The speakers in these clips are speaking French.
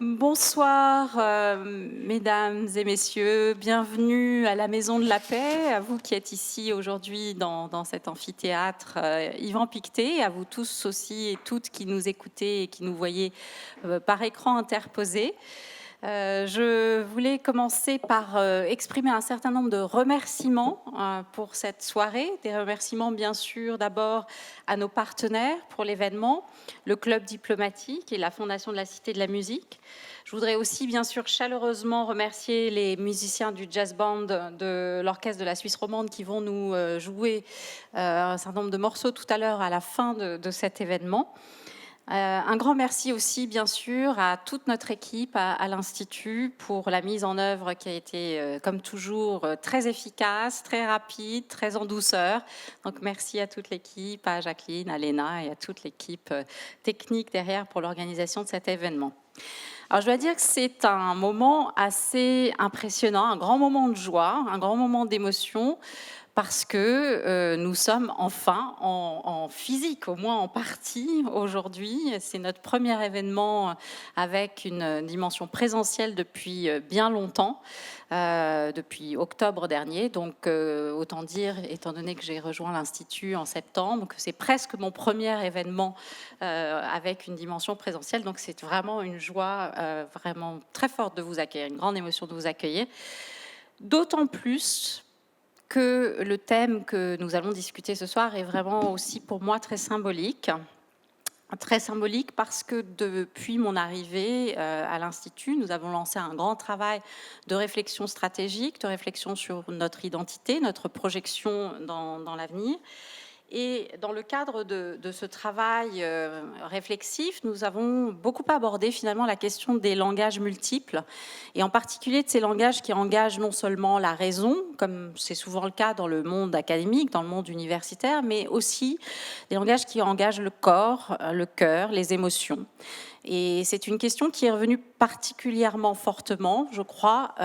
Bonsoir, mesdames et messieurs. Bienvenue à la Maison de la Paix, à vous qui êtes ici aujourd'hui dans cet amphithéâtre Yvan Pictet, à vous tous aussi et toutes qui nous écoutez et qui nous voyez par écran interposé. Je voulais commencer par exprimer un certain nombre de remerciements pour cette soirée. Des remerciements, bien sûr, d'abord à nos partenaires pour l'événement, le Club diplomatique et la Fondation de la Cité de la Musique. Je voudrais aussi, bien sûr, chaleureusement remercier les musiciens du jazz band de l'Orchestre de la Suisse romande qui vont nous jouer un certain nombre de morceaux tout à l'heure à la fin de cet événement. Un grand merci aussi, bien sûr, à toute notre équipe à l'Institut pour la mise en œuvre qui a été, comme toujours, très efficace, très rapide, très en douceur. Donc, merci à toute l'équipe, à Jacqueline, à Léna et à toute l'équipe technique derrière pour l'organisation de cet événement. Alors, je dois dire que c'est un moment assez impressionnant, un grand moment de joie, un grand moment d'émotion, parce que nous sommes enfin en physique, au moins en partie aujourd'hui. C'est notre premier événement avec une dimension présentielle depuis bien longtemps, depuis octobre dernier. Donc autant dire, étant donné que j'ai rejoint l'Institut en septembre, que c'est presque mon premier événement avec une dimension présentielle. Donc c'est vraiment une joie vraiment très forte de vous accueillir, une grande émotion de vous accueillir. D'autant plus que le thème que nous allons discuter ce soir est vraiment aussi pour moi très symbolique. Très symbolique parce que depuis mon arrivée à l'Institut, nous avons lancé un grand travail de réflexion stratégique, de réflexion sur notre identité, notre projection dans l'avenir. Et dans le cadre de ce travail réflexif, nous avons beaucoup abordé finalement la question des langages multiples, et en particulier de ces langages qui engagent non seulement la raison, comme c'est souvent le cas dans le monde académique, dans le monde universitaire, mais aussi des langages qui engagent le corps, le cœur, les émotions. Et c'est une question qui est revenue particulièrement fortement, je crois,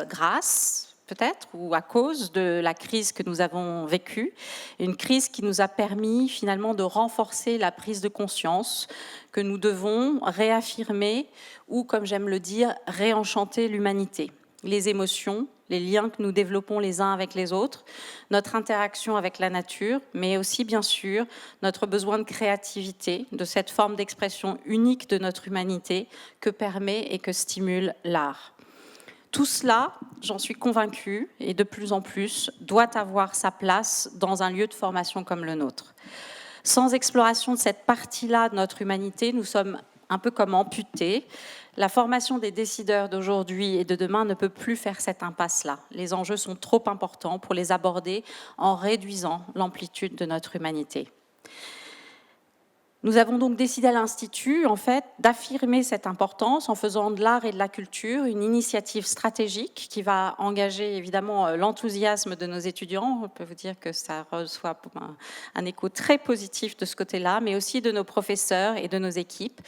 grâce peut-être, ou à cause de la crise que nous avons vécue, une crise qui nous a permis finalement de renforcer la prise de conscience que nous devons réaffirmer, ou comme j'aime le dire, réenchanter l'humanité, les émotions, les liens que nous développons les uns avec les autres, notre interaction avec la nature, mais aussi bien sûr notre besoin de créativité, de cette forme d'expression unique de notre humanité que permet et que stimule l'art. Tout cela, j'en suis convaincue, et de plus en plus, doit avoir sa place dans un lieu de formation comme le nôtre. Sans exploration de cette partie-là de notre humanité, nous sommes un peu comme amputés. La formation des décideurs d'aujourd'hui et de demain ne peut plus faire cette impasse-là. Les enjeux sont trop importants pour les aborder en réduisant l'amplitude de notre humanité. Nous avons donc décidé à l'Institut, en fait, d'affirmer cette importance en faisant de l'art et de la culture une initiative stratégique qui va engager évidemment l'enthousiasme de nos étudiants. On peut vous dire que ça reçoit un écho très positif de ce côté-là, mais aussi de nos professeurs et de nos équipes,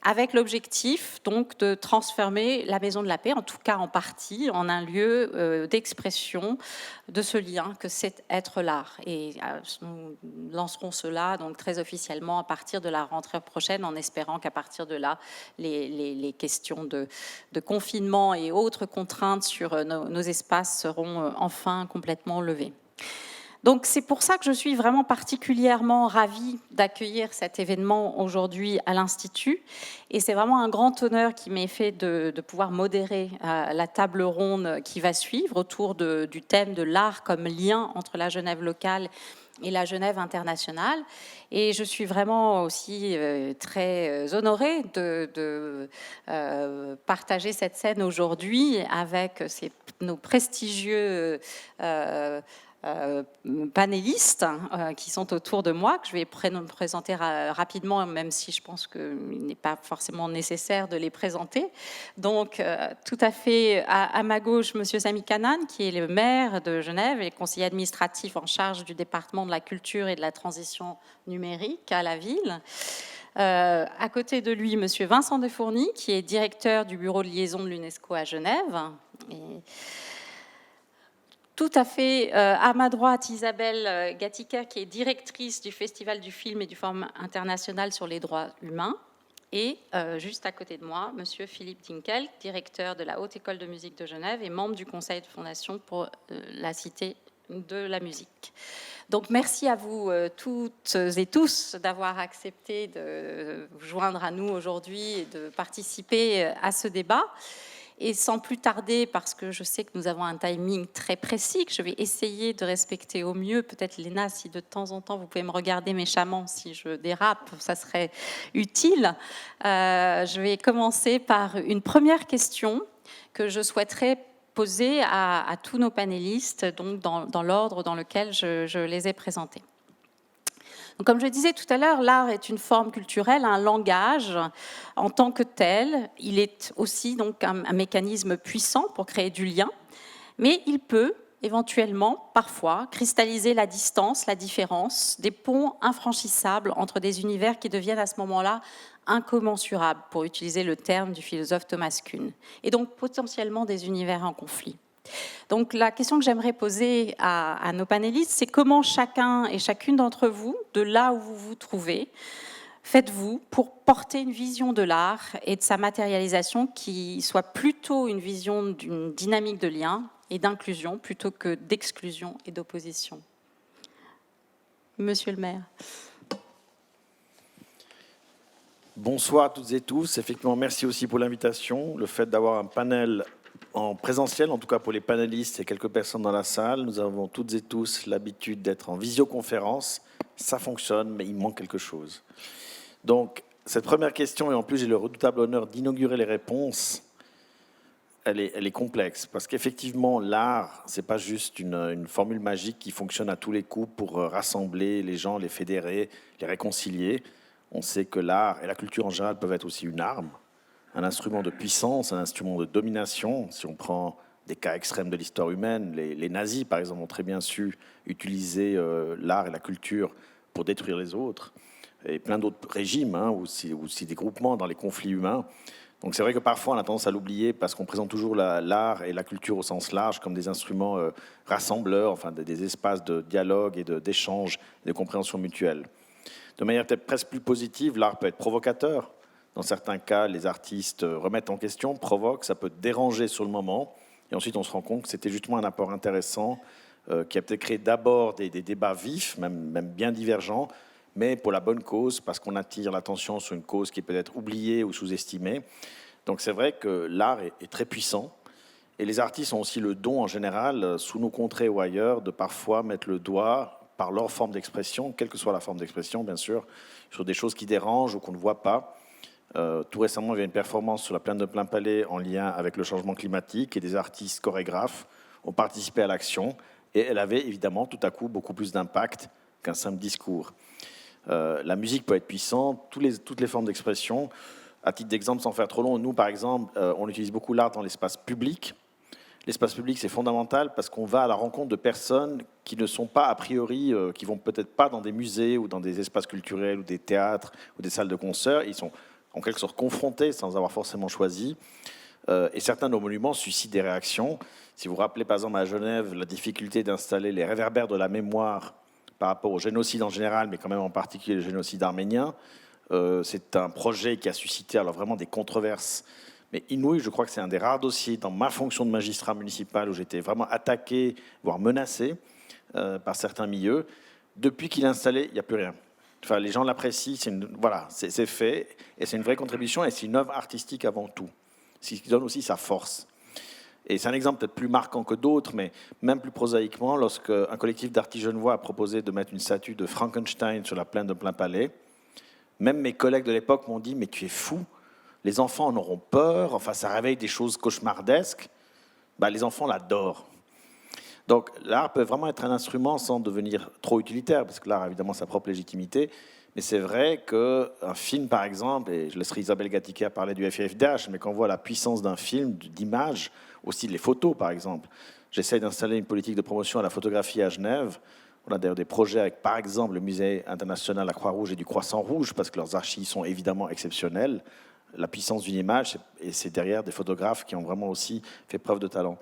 avec l'objectif donc de transformer la Maison de la Paix, en tout cas en partie, en un lieu d'expression de ce lien que c'est être l'art. Et nous lancerons cela donc très officiellement à partir de la rentrée prochaine, en espérant qu'à partir de là, les questions de confinement et autres contraintes sur nos espaces seront enfin complètement levées. Donc c'est pour ça que je suis vraiment particulièrement ravie d'accueillir cet événement aujourd'hui à l'Institut, et c'est vraiment un grand honneur qui m'est fait de pouvoir modérer la table ronde qui va suivre autour du thème de l'art comme lien entre la Genève locale et la Genève internationale. Et je suis vraiment aussi très honorée de partager cette scène aujourd'hui avec nos prestigieux panélistes qui sont autour de moi, que je vais présenter rapidement, même si je pense qu'il n'est pas forcément nécessaire de les présenter. Donc, tout à fait à ma gauche, Monsieur Sami Kanan, qui est le maire de Genève et conseiller administratif en charge du département de la culture et de la transition numérique à la ville. À côté de lui, Monsieur Vincent Defourny, qui est directeur du bureau de liaison de l'UNESCO à Genève. Tout à fait à ma droite, Isabelle Gattiker, qui est directrice du Festival du film et du Forum international sur les droits humains. Et juste à côté de moi, Monsieur Philippe Dinkel, directeur de la Haute École de musique de Genève et membre du conseil de fondation pour la Cité de la musique. Donc merci à vous toutes et tous d'avoir accepté de vous joindre à nous aujourd'hui et de participer à ce débat. Et sans plus tarder, parce que je sais que nous avons un timing très précis, que je vais essayer de respecter au mieux. Peut-être, Léna, si de temps en temps vous pouvez me regarder méchamment si je dérape, ça serait utile. Je vais commencer par une première question que je souhaiterais poser à tous nos panélistes, donc dans l'ordre dans lequel je les ai présentés. Donc, comme je disais tout à l'heure, l'art est une forme culturelle, un langage en tant que tel. Il est aussi donc un mécanisme puissant pour créer du lien, mais il peut éventuellement, parfois, cristalliser la distance, la différence, des ponts infranchissables entre des univers qui deviennent à ce moment-là incommensurables, pour utiliser le terme du philosophe Thomas Kuhn, et donc potentiellement des univers en conflit. Donc la question que j'aimerais poser à nos panélistes, c'est comment chacun et chacune d'entre vous, de là où vous vous trouvez, faites-vous pour porter une vision de l'art et de sa matérialisation qui soit plutôt une vision d'une dynamique de lien et d'inclusion plutôt que d'exclusion et d'opposition. Monsieur le maire. Bonsoir à toutes et tous. Effectivement, merci aussi pour l'invitation. Le fait d'avoir un panel en présentiel, en tout cas pour les panélistes et quelques personnes dans la salle. Nous avons toutes et tous l'habitude d'être en visioconférence. Ça fonctionne, mais il manque quelque chose. Donc, cette première question, et en plus j'ai le redoutable honneur d'inaugurer les réponses, elle est complexe. Parce qu'effectivement, l'art, ce n'est pas juste une formule magique qui fonctionne à tous les coups pour rassembler les gens, les fédérer, les réconcilier. On sait que l'art et la culture en général peuvent être aussi une arme, un instrument de puissance, un instrument de domination. Si on prend des cas extrêmes de l'histoire humaine, les nazis, par exemple, ont très bien su utiliser l'art et la culture pour détruire les autres, et plein d'autres régimes, aussi des groupements dans les conflits humains. Donc c'est vrai que parfois on a tendance à l'oublier parce qu'on présente toujours l'art et la culture au sens large comme des instruments rassembleurs, enfin des espaces de dialogue et d'échange, de compréhension mutuelle. De manière peut-être presque plus positive, l'art peut être provocateur. Dans certains cas, les artistes remettent en question, provoquent, ça peut déranger sur le moment. Et ensuite, on se rend compte que c'était justement un apport intéressant qui a peut-être créé d'abord des débats vifs, même bien divergents, mais pour la bonne cause, parce qu'on attire l'attention sur une cause qui est peut-être oubliée ou sous-estimée. Donc c'est vrai que l'art est très puissant. Et les artistes ont aussi le don, en général, sous nos contrées ou ailleurs, de parfois mettre le doigt par leur forme d'expression, quelle que soit la forme d'expression, bien sûr, sur des choses qui dérangent ou qu'on ne voit pas. Tout récemment, il y a une performance sur la plaine de Plainpalais en lien avec le changement climatique et des artistes chorégraphes ont participé à l'action et elle avait évidemment tout à coup beaucoup plus d'impact qu'un simple discours. La musique peut être puissante, toutes les formes d'expression. À titre d'exemple, sans faire trop long, nous par exemple, on utilise beaucoup l'art dans l'espace public. L'espace public, c'est fondamental parce qu'on va à la rencontre de personnes qui ne sont pas, a priori, qui vont peut-être pas dans des musées ou dans des espaces culturels ou des théâtres ou des salles de concert. Ils sont en quelque sorte confrontés sans avoir forcément choisi. Et certains de nos monuments suscitent des réactions. Si vous vous rappelez, par exemple, à Genève, la difficulté d'installer les réverbères de la mémoire par rapport au génocide en général, mais quand même en particulier le génocide arménien, c'est un projet qui a suscité alors vraiment des controverses. Mais inouï, je crois que c'est un des rares dossiers dans ma fonction de magistrat municipal où j'étais vraiment attaqué, voire menacé par certains milieux. Depuis qu'il est installé, il n'y a plus rien. Enfin, les gens l'apprécient, voilà, c'est fait, et c'est une vraie contribution, et c'est une œuvre artistique avant tout, ce qui donne aussi sa force. Et c'est un exemple peut-être plus marquant que d'autres, mais même plus prosaïquement, lorsqu'un collectif d'artistes genevois a proposé de mettre une statue de Frankenstein sur la plaine de Plainpalais, même mes collègues de l'époque m'ont dit « mais tu es fou !» Les enfants en auront peur, enfin ça réveille des choses cauchemardesques. Les enfants l'adorent. Donc l'art peut vraiment être un instrument sans devenir trop utilitaire, parce que l'art a évidemment sa propre légitimité. Mais c'est vrai qu'un film, par exemple, et je laisserai Isabelle Gatiquet parler du FIFDH, mais quand on voit la puissance d'un film, d'image, aussi les photos, par exemple. J'essaye d'installer une politique de promotion à la photographie à Genève. On a d'ailleurs des projets avec, par exemple, le Musée international de la Croix-Rouge et du Croissant-Rouge, parce que leurs archives sont évidemment exceptionnelles. La puissance d'une image, et c'est derrière des photographes qui ont vraiment aussi fait preuve de talent.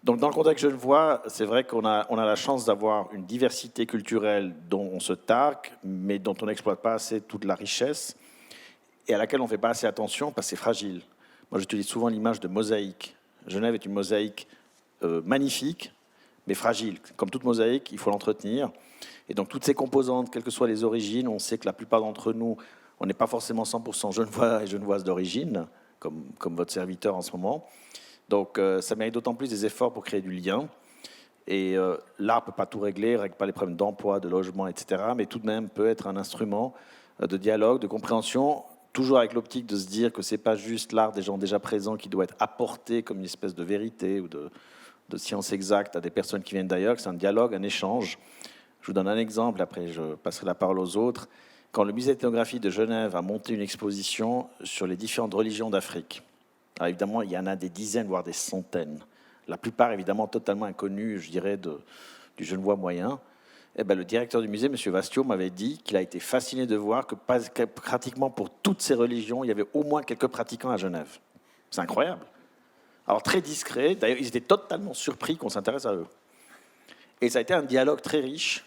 Donc, dans le contexte genevois, c'est vrai qu'on a la chance d'avoir une diversité culturelle dont on se targue, mais dont on n'exploite pas assez toute la richesse. et à laquelle on ne fait pas assez attention parce que c'est fragile. Moi, j'utilise souvent l'image de mosaïque. Genève est une mosaïque magnifique, mais fragile. Comme toute mosaïque, il faut l'entretenir. Et donc, toutes ces composantes, quelles que soient les origines, on sait que la plupart d'entre nous, on n'est pas forcément 100% genevois et genevoises d'origine, comme votre serviteur en ce moment. Donc, ça mérite d'autant plus des efforts pour créer du lien. Et l'art ne peut pas tout régler, ne règle pas les problèmes d'emploi, de logement, etc. Mais tout de même peut être un instrument de dialogue, de compréhension, toujours avec l'optique de se dire que ce n'est pas juste l'art des gens déjà présents qui doit être apporté comme une espèce de vérité ou de science exacte à des personnes qui viennent d'ailleurs, que c'est un dialogue, un échange. Je vous donne un exemple, après je passerai la parole aux autres. Quand le musée d'ethnographie de Genève a monté une exposition sur les différentes religions d'Afrique, alors évidemment, il y en a des dizaines, voire des centaines. La plupart, évidemment, totalement inconnus, je dirais, du Genevois moyen. Eh ben, le directeur du musée, M. Vastio, m'avait dit qu'il a été fasciné de voir que pratiquement pour toutes ces religions, il y avait au moins quelques pratiquants à Genève. C'est incroyable. Alors, très discret. D'ailleurs, ils étaient totalement surpris qu'on s'intéresse à eux. Et ça a été un dialogue très riche.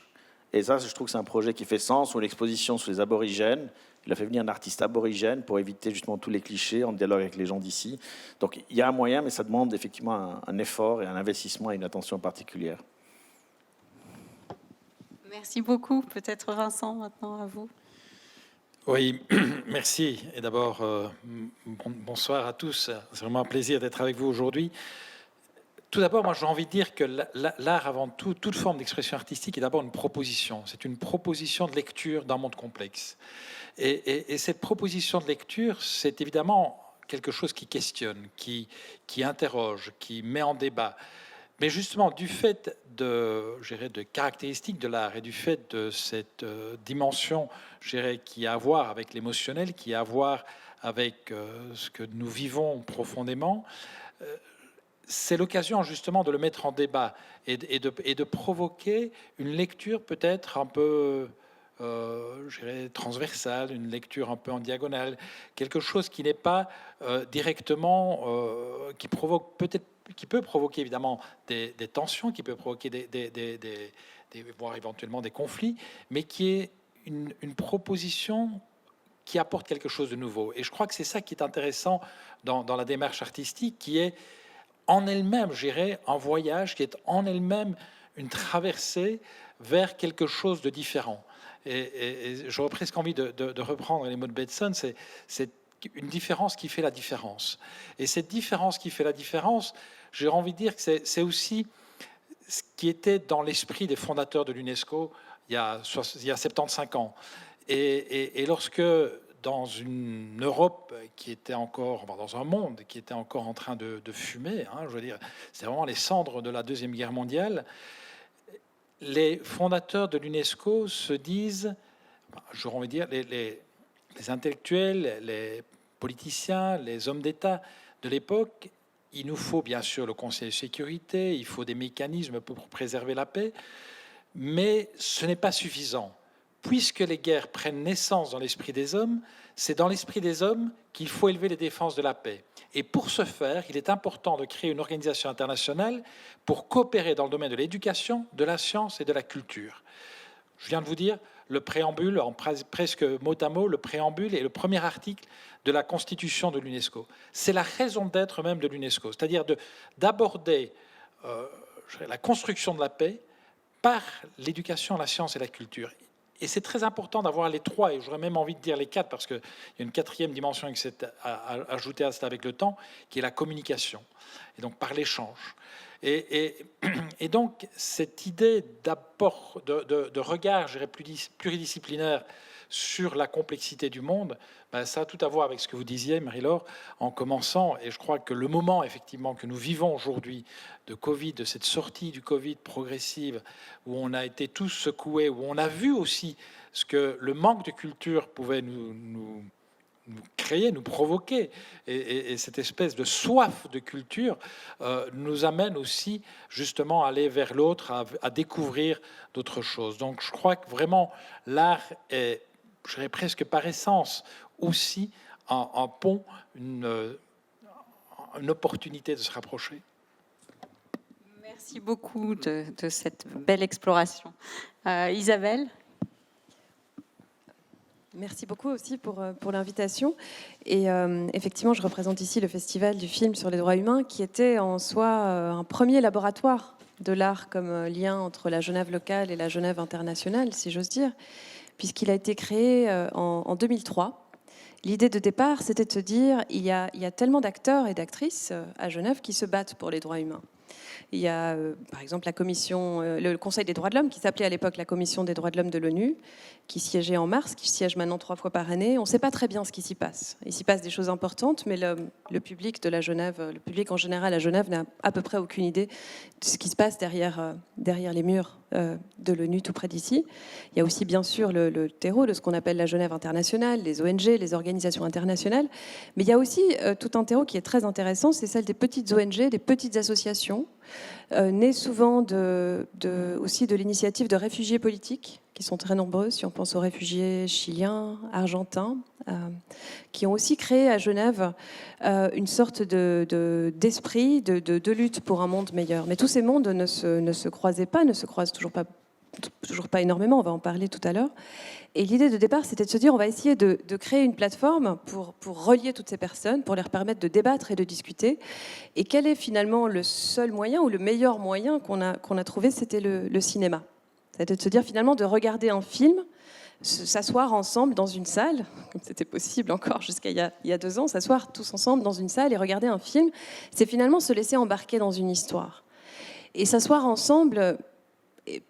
Et ça, je trouve que c'est un projet qui fait sens, ou l'exposition sur les aborigènes. Il a fait venir un artiste aborigène pour éviter justement tous les clichés en dialogue avec les gens d'ici. Donc il y a un moyen, mais ça demande effectivement un effort et un investissement et une attention particulière. Merci beaucoup. Peut-être Vincent, maintenant à vous. Oui, merci. Et d'abord, bonsoir à tous. C'est vraiment un plaisir d'être avec vous aujourd'hui. Tout d'abord, moi j'ai envie de dire que l'art, avant tout, toute forme d'expression artistique est d'abord une proposition. C'est une proposition de lecture d'un monde complexe. Et cette proposition de lecture, c'est évidemment quelque chose qui questionne, qui interroge, qui met en débat. Mais justement, du fait de caractéristiques de l'art et du fait de cette dimension qui a à voir avec l'émotionnel, qui a à voir avec ce que nous vivons profondément, c'est l'occasion justement de le mettre en débat et de provoquer une lecture peut-être un peu transversale, une lecture un peu en diagonale, quelque chose qui n'est pas directement, qui provoque peut-être, qui peut provoquer évidemment des tensions, qui peut provoquer voire éventuellement des conflits, mais qui est une proposition qui apporte quelque chose de nouveau. Et je crois que c'est ça qui est intéressant dans la démarche artistique, qui est en elle-même, je dirais, un voyage, qui est en elle-même une traversée vers quelque chose de différent. Et j'aurais presque envie de reprendre les mots de Bateson, c'est une différence qui fait la différence. Et cette différence qui fait la différence, j'ai envie de dire que c'est aussi ce qui était dans l'esprit des fondateurs de l'UNESCO il y a 75 ans. Et lorsque dans une Europe qui était encore, dans un monde qui était encore en train de fumer, je veux dire, c'est vraiment les cendres de la Deuxième Guerre mondiale, les fondateurs de l'UNESCO se disent, j'aurais envie de dire, les intellectuels, les politiciens, les hommes d'État de l'époque, il nous faut bien sûr le Conseil de sécurité, il faut des mécanismes pour préserver la paix, mais ce n'est pas suffisant. Puisque les guerres prennent naissance dans l'esprit des hommes, c'est dans l'esprit des hommes qu'il faut élever les défenses de la paix. Et pour ce faire, il est important de créer une organisation internationale pour coopérer dans le domaine de l'éducation, de la science et de la culture. Je viens de vous dire le préambule, en presque mot à mot, le préambule est le premier article de la Constitution de l'UNESCO. C'est la raison d'être même de l'UNESCO, c'est-à-dire d'aborder la construction de la paix par l'éducation, la science et la culture. Et c'est très important d'avoir les trois, et j'aurais même envie de dire les quatre, parce qu'il y a une quatrième dimension qui s'est ajoutée à cela avec le temps, qui est la communication, et donc par l'échange. Et donc, cette idée d'apport, de regard, je dirais, pluridisciplinaire sur la complexité du monde, ça a tout à voir avec ce que vous disiez, Marie-Laure, en commençant, et je crois que le moment, effectivement, que nous vivons aujourd'hui de Covid, de cette sortie du Covid progressive, où on a été tous secoués, où on a vu aussi ce que le manque de culture pouvait nous créer, nous provoquer, et cette espèce de soif de culture nous amène aussi justement à aller vers l'autre, à découvrir d'autres choses. Donc je crois que vraiment l'art est, je dirais presque par essence, aussi un pont, une opportunité de se rapprocher. Merci beaucoup de cette belle exploration. Isabelle ? Merci beaucoup aussi pour l'invitation. Et effectivement, je représente ici le Festival du film sur les droits humains, qui était en soi un premier laboratoire de l'art comme lien entre la Genève locale et la Genève internationale, si j'ose dire, puisqu'il a été créé en 2003. L'idée de départ, c'était de se dire, il y a tellement d'acteurs et d'actrices à Genève qui se battent pour les droits humains. Il y a, par exemple, la commission, le Conseil des droits de l'homme, qui s'appelait à l'époque la Commission des droits de l'homme de l'ONU, qui siégeait en mars, qui siège maintenant 3 fois par année. On ne sait pas très bien ce qui s'y passe. Il s'y passe des choses importantes, mais le public de la Genève, le public en général à Genève n'a à peu près aucune idée de ce qui se passe derrière les murs de l'ONU tout près d'ici. Il y a aussi bien sûr le terreau de ce qu'on appelle la Genève internationale, les ONG, les organisations internationales, mais il y a aussi tout un terreau qui est très intéressant, c'est celle des petites ONG, des petites associations, nées souvent aussi de l'initiative de réfugiés politiques, qui sont très nombreux, si on pense aux réfugiés chiliens, argentins, qui ont aussi créé à Genève une sorte d'esprit de lutte pour un monde meilleur. Mais tous ces mondes ne se croisaient pas, ne se croisent toujours pas énormément, on va en parler tout à l'heure. Et l'idée de départ, c'était de se dire, on va essayer de créer une plateforme pour relier toutes ces personnes, pour leur permettre de débattre et de discuter. Et quel est finalement le seul moyen, ou le meilleur moyen qu'on a trouvé, c'était le cinéma. C'était de se dire finalement de regarder un film, s'asseoir ensemble dans une salle, comme c'était possible encore jusqu'à il y a 2 ans, s'asseoir tous ensemble dans une salle et regarder un film, c'est finalement se laisser embarquer dans une histoire. Et s'asseoir ensemble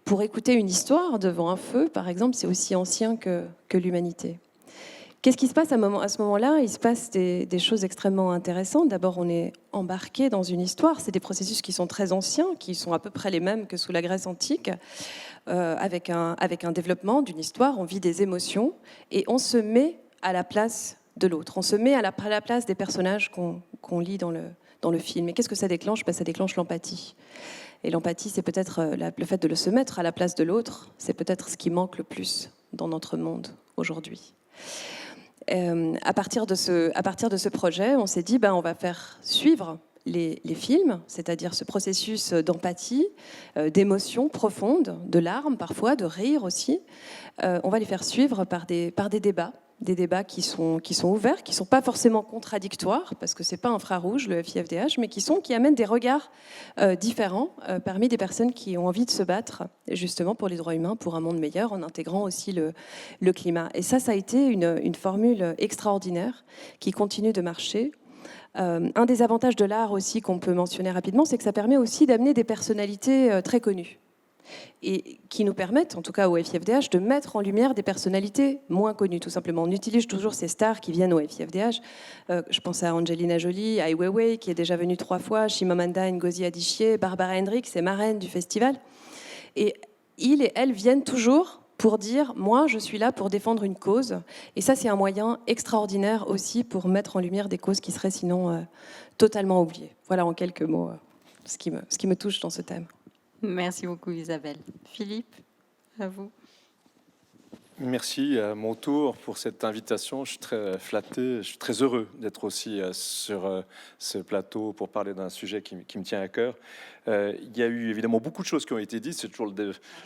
pour écouter une histoire devant un feu, par exemple, c'est aussi ancien que l'humanité. Qu'est-ce qui se passe à ce moment-là? Il se passe des choses extrêmement intéressantes. D'abord, on est embarqué dans une histoire. C'est des processus qui sont très anciens, qui sont à peu près les mêmes que sous la Grèce antique, avec un développement d'une histoire. On vit des émotions et on se met à la place de l'autre. On se met à la place des personnages qu'on lit dans le film. Et qu'est-ce que ça déclenche? Ça déclenche l'empathie. Et l'empathie, c'est peut-être le fait de se mettre à la place de l'autre. C'est peut-être ce qui manque le plus dans notre monde aujourd'hui. À partir de ce projet, on s'est dit, on va faire suivre les films, c'est-à-dire ce processus d'empathie, d'émotion profonde, de larmes parfois, de rire aussi. On va les faire suivre par des débats qui sont ouverts, qui ne sont pas forcément contradictoires, parce que ce n'est pas infrarouge, le FIFDH, mais qui amènent des regards différents parmi des personnes qui ont envie de se battre justement pour les droits humains, pour un monde meilleur, en intégrant aussi le climat. Et ça a été une formule extraordinaire qui continue de marcher. Un des avantages de l'art aussi qu'on peut mentionner rapidement, c'est que ça permet aussi d'amener des personnalités très connues, et qui nous permettent, en tout cas au FIFDH, de mettre en lumière des personnalités moins connues, tout simplement. On utilise toujours ces stars qui viennent au FIFDH. Je pense à Angelina Jolie, Ai Weiwei, qui est déjà venue 3 fois, Chimamanda Ngozi Adichie, Barbara Hendricks, c'est marraine du festival. Et ils et elles viennent toujours pour dire « moi, je suis là pour défendre une cause ». Et ça, c'est un moyen extraordinaire aussi pour mettre en lumière des causes qui seraient sinon totalement oubliées. Voilà en quelques mots ce qui me touche dans ce thème. Merci beaucoup Isabelle. Philippe, à vous. Merci à mon tour pour cette invitation. Je suis très flatté, je suis très heureux d'être aussi sur ce plateau pour parler d'un sujet qui me tient à cœur. Il y a eu évidemment beaucoup de choses qui ont été dites. C'est toujours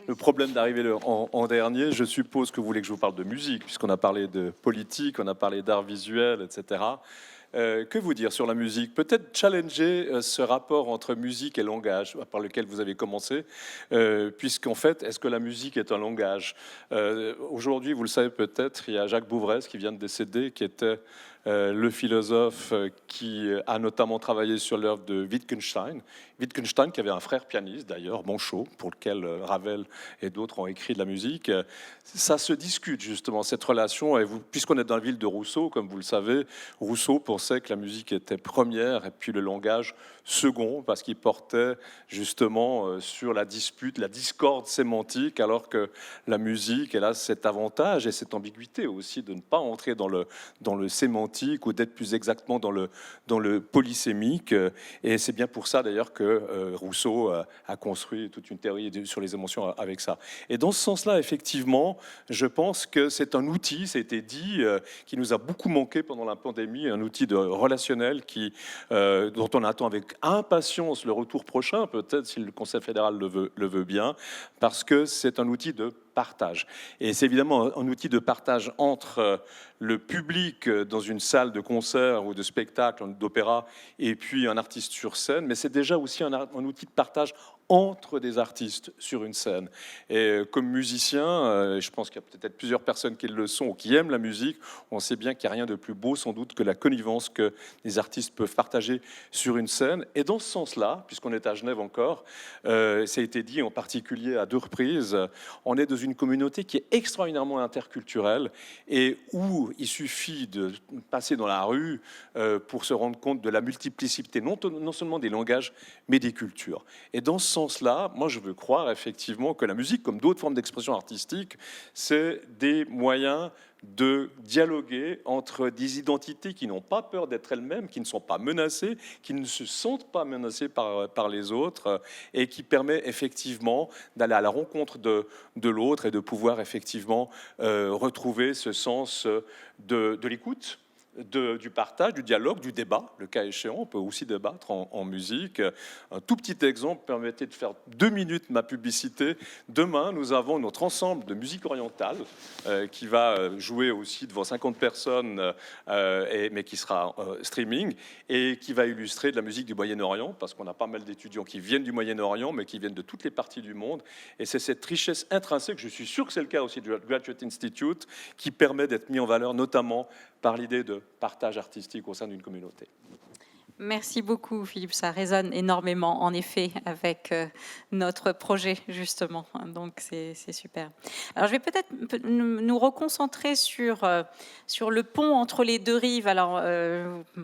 le problème d'arriver en dernier. Je suppose que vous voulez que je vous parle de musique, puisqu'on a parlé de politique, on a parlé d'art visuel, etc. Que vous dire sur la musique? Peut-être challenger ce rapport entre musique et langage par lequel vous avez commencé, puisqu'en fait, est-ce que la musique est un langage? Aujourd'hui, vous le savez peut-être, il y a Jacques Bouvresse qui vient de décéder, qui était le philosophe qui a notamment travaillé sur l'œuvre de Wittgenstein. Wittgenstein qui avait un frère pianiste d'ailleurs, Monchot, pour lequel Ravel et d'autres ont écrit de la musique. Ça se discute justement, cette relation, et puisqu'on est dans la ville de Rousseau, comme vous le savez, Rousseau pensait que la musique était première et puis le langage second, parce qu'il portait justement sur la dispute, la discorde sémantique, alors que la musique, elle a cet avantage et cette ambiguïté aussi de ne pas entrer dans le sémantique ou d'être plus exactement dans le polysémique. Et c'est bien pour ça d'ailleurs que Rousseau a construit toute une théorie sur les émotions avec ça. Et dans ce sens-là, effectivement, je pense que c'est un outil, ça a été dit, qui nous a beaucoup manqué pendant la pandémie, un outil relationnel dont on attend avec impatience le retour prochain, peut-être si le Conseil fédéral le veut bien, parce que c'est un outil de partage. Et c'est évidemment un outil de partage entre le public dans une salle de concert ou de spectacle, d'opéra, et puis un artiste sur scène, mais c'est déjà aussi un outil de partage entre des artistes sur une scène. Et comme musicien, je pense qu'il y a peut-être plusieurs personnes qui le sont ou qui aiment la musique, on sait bien qu'il n'y a rien de plus beau sans doute que la connivence que les artistes peuvent partager sur une scène. Et dans ce sens-là, puisqu'on est à Genève encore, ça a été dit en particulier à 2 reprises, on est dans une communauté qui est extraordinairement interculturelle et où il suffit de passer dans la rue pour se rendre compte de la multiplicité, non seulement des langages, mais des cultures. Et dans ce sens-là, moi je veux croire effectivement que la musique, comme d'autres formes d'expression artistique, c'est des moyens de dialoguer entre des identités qui n'ont pas peur d'être elles-mêmes, qui ne sont pas menacées, qui ne se sentent pas menacées par les autres, et qui permet effectivement d'aller à la rencontre de l'autre et de pouvoir effectivement retrouver ce sens de l'écoute, du partage, du dialogue, du débat, le cas échéant. On peut aussi débattre en musique. Un tout petit exemple, permettez de faire 2 minutes ma publicité. Demain, nous avons notre ensemble de musique orientale qui va jouer aussi devant 50 personnes, mais qui sera streaming, et qui va illustrer de la musique du Moyen-Orient, parce qu'on a pas mal d'étudiants qui viennent du Moyen-Orient, mais qui viennent de toutes les parties du monde. Et c'est cette richesse intrinsèque, je suis sûr que c'est le cas aussi du Graduate Institute, qui permet d'être mis en valeur, notamment par l'idée de partage artistique au sein d'une communauté. Merci beaucoup, Philippe. Ça résonne énormément, en effet, avec notre projet, justement. Donc, c'est super. Alors, je vais peut-être nous reconcentrer sur le pont entre les 2 rives. Alors,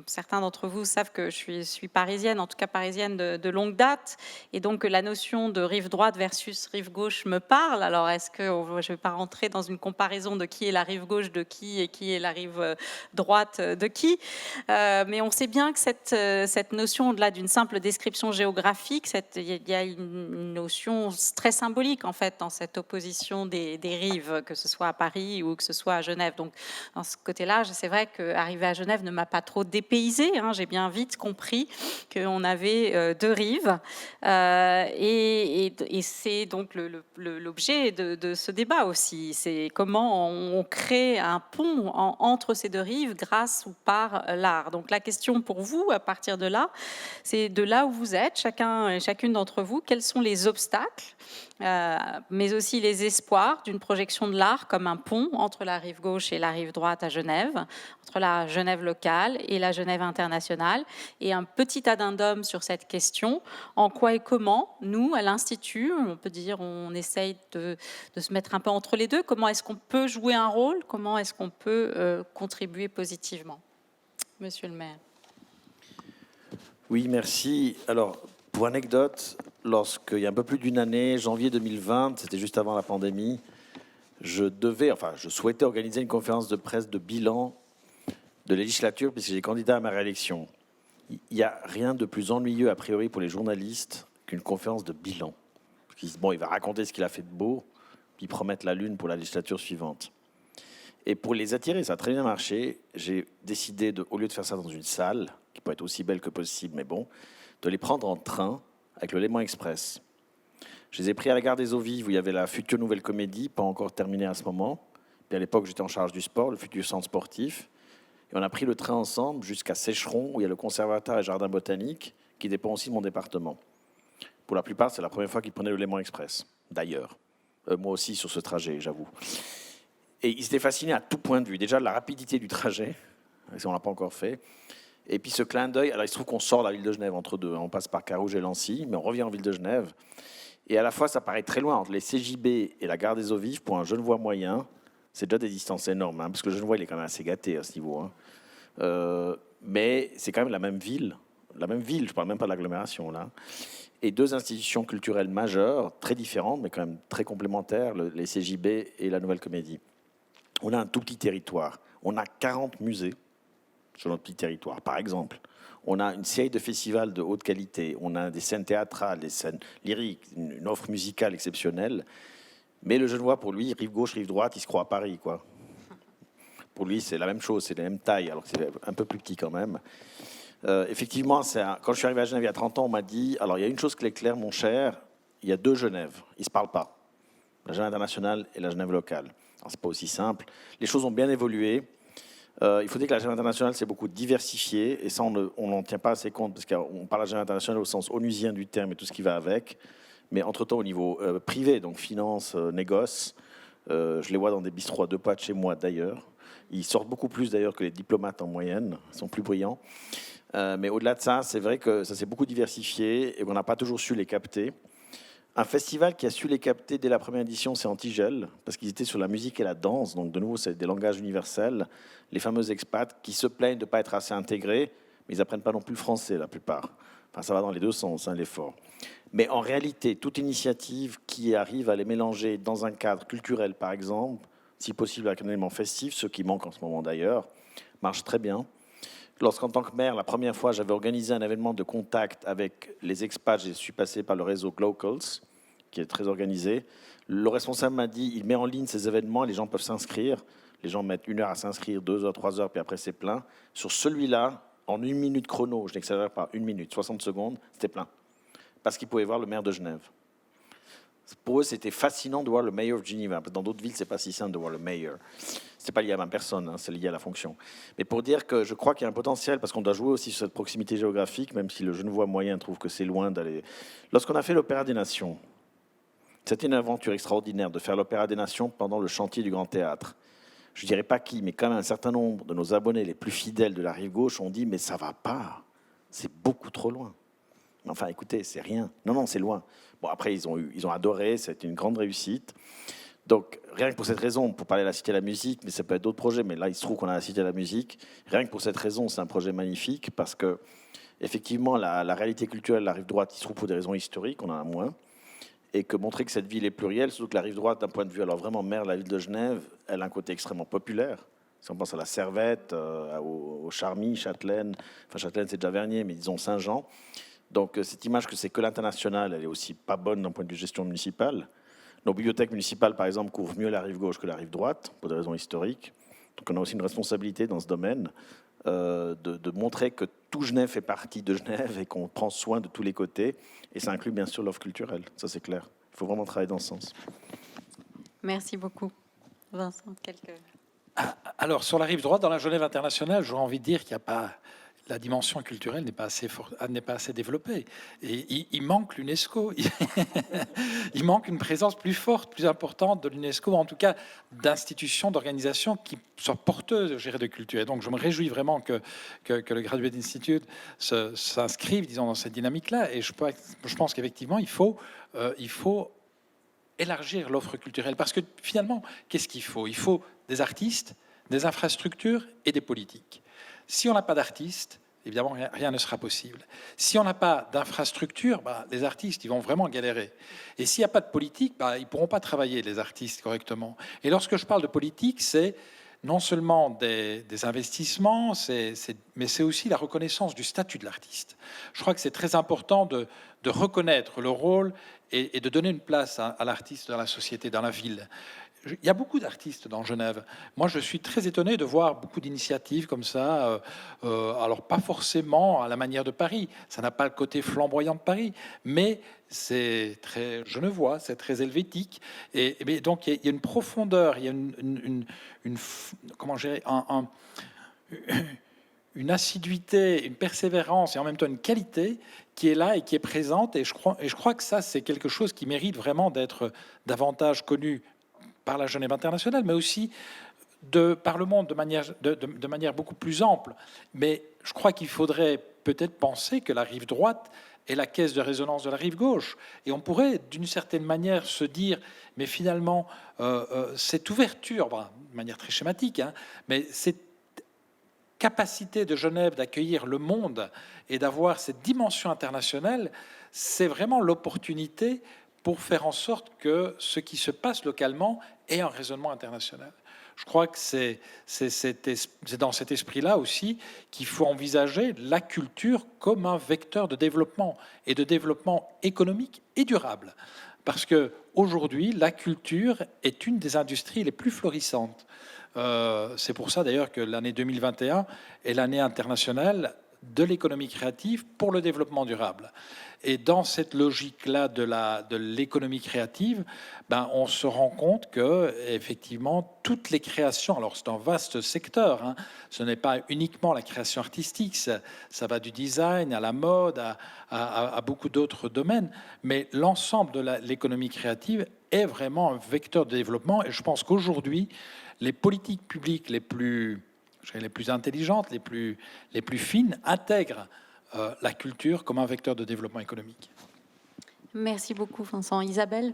certains d'entre vous savent que je suis parisienne, en tout cas parisienne de longue date. Et donc, la notion de rive droite versus rive gauche me parle. Alors, est-ce que je ne vais pas rentrer dans une comparaison de qui est la rive gauche de qui et qui est la rive droite de qui, mais on sait bien que cette notion, au-delà d'une simple description géographique, il y a une notion très symbolique, en fait, dans cette opposition des rives, que ce soit à Paris ou que ce soit à Genève. Donc, dans ce côté-là, c'est vrai qu'arriver à Genève ne m'a pas trop dépaysée. J'ai bien vite compris qu'on avait 2 rives. Et c'est donc l'objet de ce débat aussi. C'est comment on crée un pont entre ces 2 rives grâce ou par l'art. Donc, la question pour vous, à partir de là, c'est de là où vous êtes, chacun et chacune d'entre vous, quels sont les obstacles, mais aussi les espoirs d'une projection de l'art comme un pont entre la rive gauche et la rive droite à Genève, entre la Genève locale et la Genève internationale, et un petit addendum sur cette question, en quoi et comment, nous, à l'Institut, on peut dire, on essaye de se mettre un peu entre les deux, comment est-ce qu'on peut jouer un rôle, comment est-ce qu'on peut contribuer positivement. Monsieur le maire. Oui, merci. Alors, pour anecdote, lorsqu'il y a un peu plus d'une année, janvier 2020, c'était juste avant la pandémie, je souhaitais organiser une conférence de presse de bilan de législature, puisque j'ai candidat à ma réélection. Il n'y a rien de plus ennuyeux, a priori, pour les journalistes qu'une conférence de bilan. Bon, il va raconter ce qu'il a fait de beau, puis promettre la lune pour la législature suivante. Et pour les attirer, ça a très bien marché. J'ai décidé, au lieu de faire ça dans une salle, qui peut être aussi belle que possible, mais bon, de les prendre en train avec le Léman Express. Je les ai pris à la gare des Eaux Vives, où il y avait la future Nouvelle Comédie, pas encore terminée à ce moment. Puis à l'époque, j'étais en charge du sport, le futur centre sportif. Et on a pris le train ensemble jusqu'à Sécheron, où il y a le conservatoire et jardin botanique, qui dépend aussi de mon département. Pour la plupart, c'est la première fois qu'ils prenaient le Léman Express, d'ailleurs. Moi aussi, sur ce trajet, j'avoue. Et ils étaient fascinés à tout point de vue. Déjà, la rapidité du trajet, on ne l'a pas encore fait. Et puis ce clin d'œil, alors il se trouve qu'on sort de la ville de Genève entre deux. On passe par Carouge et Lancy, mais on revient en ville de Genève. Et à la fois, ça paraît très loin entre les CJB et la gare des Eaux Vives. Pour un Genevois moyen, c'est déjà des distances énormes, parce que le Genevois, il est quand même assez gâté à ce niveau. Mais c'est quand même la même ville. Je ne parle même pas de l'agglomération, là. Et 2 institutions culturelles majeures, très différentes, mais quand même très complémentaires, les CJB et la Nouvelle Comédie. On a un tout petit territoire. On a 40 musées sur notre petit territoire, par exemple. On a une série de festivals de haute qualité. On a des scènes théâtrales, des scènes lyriques, une offre musicale exceptionnelle. Mais le Genevois, pour lui, rive gauche, rive droite, il se croit à Paris, quoi. Pour lui, c'est la même chose, c'est la même taille, alors que c'est un peu plus petit quand même. Effectivement, quand je suis arrivé à Genève il y a 30 ans, on m'a dit, alors il y a une chose qui est claire, mon cher, il y a 2 Genève, ils ne se parlent pas. la Genève internationale et la Genève locale. Alors, c'est pas aussi simple. Les choses ont bien évolué. Il faut dire que la Genève internationale s'est beaucoup diversifiée, et ça, on n'en tient pas assez compte, parce qu'on parle de la Genève internationale au sens onusien du terme et tout ce qui va avec. Mais entre-temps, au niveau privé, donc finance, négoce, je les vois dans des bistrots à 2 pas de chez moi d'ailleurs. Ils sortent beaucoup plus d'ailleurs que les diplomates en moyenne, ils sont plus brillants. Mais au-delà de ça, c'est vrai que ça s'est beaucoup diversifié et qu'on n'a pas toujours su les capter. Un festival qui a su les capter dès la première édition, c'est Antigel, parce qu'ils étaient sur la musique et la danse. Donc, de nouveau, c'est des langages universels. Les fameux expats qui se plaignent de ne pas être assez intégrés, mais ils n'apprennent pas non plus le français, la plupart. Enfin, ça va dans les deux sens, hein, l'effort. Mais en réalité, toute initiative qui arrive à les mélanger dans un cadre culturel, par exemple, si possible avec un élément festif, ce qui manque en ce moment d'ailleurs, marche très bien. Lorsqu'en tant que maire, la première fois, j'avais organisé un événement de contact avec les expats, je suis passé par le réseau Glocals, qui est très organisé. Le responsable m'a dit, il met en ligne ces événements et les gens peuvent s'inscrire. Les gens mettent 1 heure à s'inscrire, 2 heures, 3 heures, puis après c'est plein. Sur celui-là, en 1 minute chrono, je n'exagère pas, 1 minute, 60 secondes, c'était plein. Parce qu'ils pouvaient voir le maire de Genève. Pour eux, c'était fascinant de voir le mayor de Genève. Dans d'autres villes, c'est pas si simple de voir le mayor. C'est pas lié à ma personne, hein, c'est lié à la fonction. Mais pour dire que je crois qu'il y a un potentiel, parce qu'on doit jouer aussi sur cette proximité géographique, même si le Genevois moyen trouve que c'est loin d'aller. Lorsqu'on a fait l'Opéra des Nations, c'était une aventure extraordinaire de faire l'Opéra des Nations pendant le chantier du Grand Théâtre. Je ne dirais pas qui, mais quand même un certain nombre de nos abonnés les plus fidèles de la rive gauche ont dit « mais ça va pas, c'est beaucoup trop loin ». Enfin, écoutez, c'est rien. Non, c'est loin. Bon, après, ils ont adoré, c'est une grande réussite. Donc, rien que pour cette raison, pour parler de la Cité de la Musique, mais ça peut être d'autres projets, mais là, il se trouve qu'on a la Cité de la Musique. Rien que pour cette raison, c'est un projet magnifique, parce que, effectivement, la réalité culturelle de la rive droite, il se trouve pour des raisons historiques, on en a moins, et que montrer que cette ville est plurielle, surtout que la rive droite, d'un point de vue, alors vraiment maire de la ville de Genève, elle a un côté extrêmement populaire. Si on pense à la Servette, au Charmy, Châtelaine, enfin Châtelaine c'est déjà Vernier, mais disons Saint-Jean. Donc cette image que c'est que l'international, elle est aussi pas bonne d'un point de vue gestion municipale. Nos bibliothèques municipales, par exemple, couvrent mieux la rive gauche que la rive droite, pour des raisons historiques. Donc on a aussi une responsabilité dans ce domaine de montrer que tout Genève fait partie de Genève et qu'on prend soin de tous les côtés. Et ça inclut bien sûr l'offre culturelle, ça c'est clair. Il faut vraiment travailler dans ce sens. Merci beaucoup. Vincent, quelques... Alors, sur la rive droite, dans la Genève internationale, j'aurais envie de dire qu'il n'y a pas... La dimension culturelle n'est pas assez développée. Et il manque l'UNESCO. Il manque une présence plus forte, plus importante de l'UNESCO, en tout cas d'institutions, d'organisations qui soient porteuses de culture. Et donc, je me réjouis vraiment que le Graduate Institute s'inscrive, disons, dans cette dynamique-là. Et je pense qu'effectivement, il faut élargir l'offre culturelle. Parce que finalement, qu'est-ce qu'il faut ? Il faut des artistes, des infrastructures et des politiques. Si on n'a pas d'artistes, évidemment, rien ne sera possible. Si on n'a pas d'infrastructure, les artistes, ils vont vraiment galérer. Et s'il n'y a pas de politique, ils ne pourront pas travailler, les artistes, correctement. Et lorsque je parle de politique, c'est non seulement des investissements, mais c'est aussi la reconnaissance du statut de l'artiste. Je crois que c'est très important de reconnaître le rôle et de donner une place à l'artiste dans la société, dans la ville. Il y a beaucoup d'artistes dans Genève. Moi, je suis très étonné de voir beaucoup d'initiatives comme ça. Alors, pas forcément à la manière de Paris. Ça n'a pas le côté flamboyant de Paris, mais c'est très genevois, c'est très helvétique. Et donc, il y a une profondeur, il y a comment gérer une assiduité, une persévérance et en même temps une qualité qui est là et qui est présente. Et je crois que ça, c'est quelque chose qui mérite vraiment d'être davantage connu par la Genève internationale, mais aussi par le monde de manière beaucoup plus ample. Mais je crois qu'il faudrait peut-être penser que la rive droite est la caisse de résonance de la rive gauche. Et on pourrait, d'une certaine manière, se dire, mais finalement, cette ouverture, de manière très schématique, mais cette capacité de Genève d'accueillir le monde et d'avoir cette dimension internationale, c'est vraiment l'opportunité pour faire en sorte que ce qui se passe localement ait un raisonnement international. Je crois que c'est dans cet esprit-là aussi qu'il faut envisager la culture comme un vecteur de développement, et de développement économique et durable. Parce qu'aujourd'hui, la culture est une des industries les plus florissantes. C'est pour ça d'ailleurs que l'année 2021 est l'année internationale de l'économie créative pour le développement durable. Et dans cette logique-là de l'économie créative, on se rend compte que effectivement toutes les créations, alors c'est un vaste secteur, hein, ce n'est pas uniquement la création artistique, ça va du design à la mode, à beaucoup d'autres domaines, mais l'ensemble de l'économie créative est vraiment un vecteur de développement. Et je pense qu'aujourd'hui, les politiques publiques les plus intelligentes, les plus fines, intègrent la culture comme un vecteur de développement économique. Merci beaucoup, Vincent. Isabelle?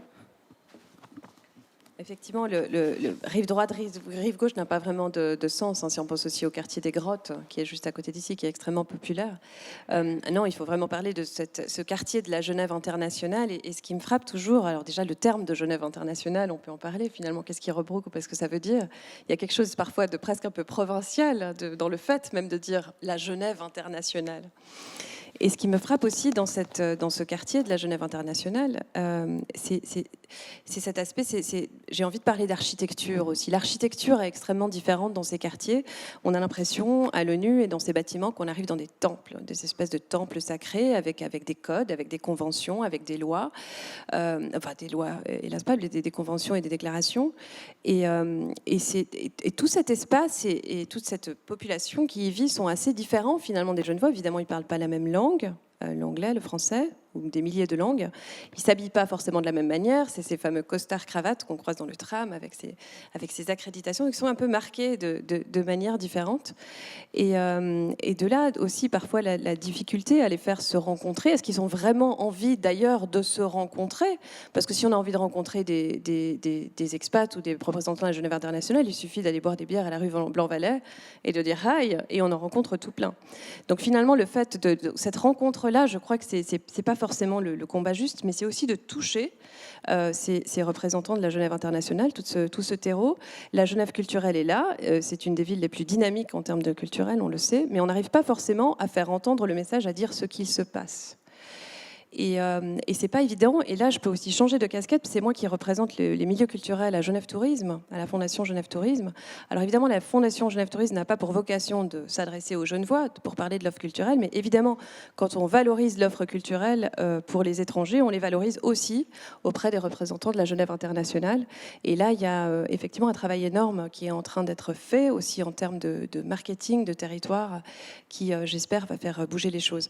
Effectivement, le rive droite, rive gauche n'a pas vraiment de sens, hein, si on pense aussi au quartier des Grottes, qui est juste à côté d'ici, qui est extrêmement populaire. Non, il faut vraiment parler de ce quartier de la Genève internationale. Et ce qui me frappe toujours, alors déjà le terme de Genève internationale, on peut en parler finalement, qu'est-ce qui rebrouque ou qu'est-ce que ça veut dire? Il y a quelque chose parfois de presque un peu provincial dans le fait même de dire la Genève internationale. Et ce qui me frappe aussi dans ce quartier de la Genève internationale, c'est cet aspect, j'ai envie de parler d'architecture aussi. L'architecture est extrêmement différente dans ces quartiers. On a l'impression, à l'ONU et dans ces bâtiments, qu'on arrive dans des temples, des espèces de temples sacrés avec des codes, avec des conventions, avec des lois. Enfin, des lois, hélas pas, des conventions et des déclarations. Et tout cet espace et toute cette population qui y vit sont assez différents finalement des Genevois. Évidemment, ils ne parlent pas la même langue, l'anglais, le français, ou des milliers de langues. Ils ne s'habillent pas forcément de la même manière. C'est ces fameux costards cravates qu'on croise dans le tram avec ces accréditations qui sont un peu marquées de manière différente. Et de là aussi parfois la difficulté à les faire se rencontrer. Est-ce qu'ils ont vraiment envie d'ailleurs de se rencontrer? Parce que si on a envie de rencontrer des expats ou des représentants de la Genève internationale, il suffit d'aller boire des bières à la rue Blanc-Valais et de dire « hi » et on en rencontre tout plein. Donc finalement, le fait de cette rencontre-là, je crois que c'est pas forcément le combat juste, mais c'est aussi de toucher ces représentants de la Genève internationale, tout ce terreau. La Genève culturelle est là, c'est une des villes les plus dynamiques en termes de culturel, on le sait, mais on n'arrive pas forcément à faire entendre le message, à dire ce qu'il se passe. Et c'est pas évident. Et là, je peux aussi changer de casquette. C'est moi qui représente les milieux culturels à Genève Tourisme, à la Fondation Genève Tourisme. Alors évidemment, la Fondation Genève Tourisme n'a pas pour vocation de s'adresser aux Genevois pour parler de l'offre culturelle, mais évidemment, quand on valorise l'offre culturelle pour les étrangers, on les valorise aussi auprès des représentants de la Genève internationale. Et là, il y a effectivement un travail énorme qui est en train d'être fait aussi en termes de marketing, de territoire, qui, j'espère, va faire bouger les choses.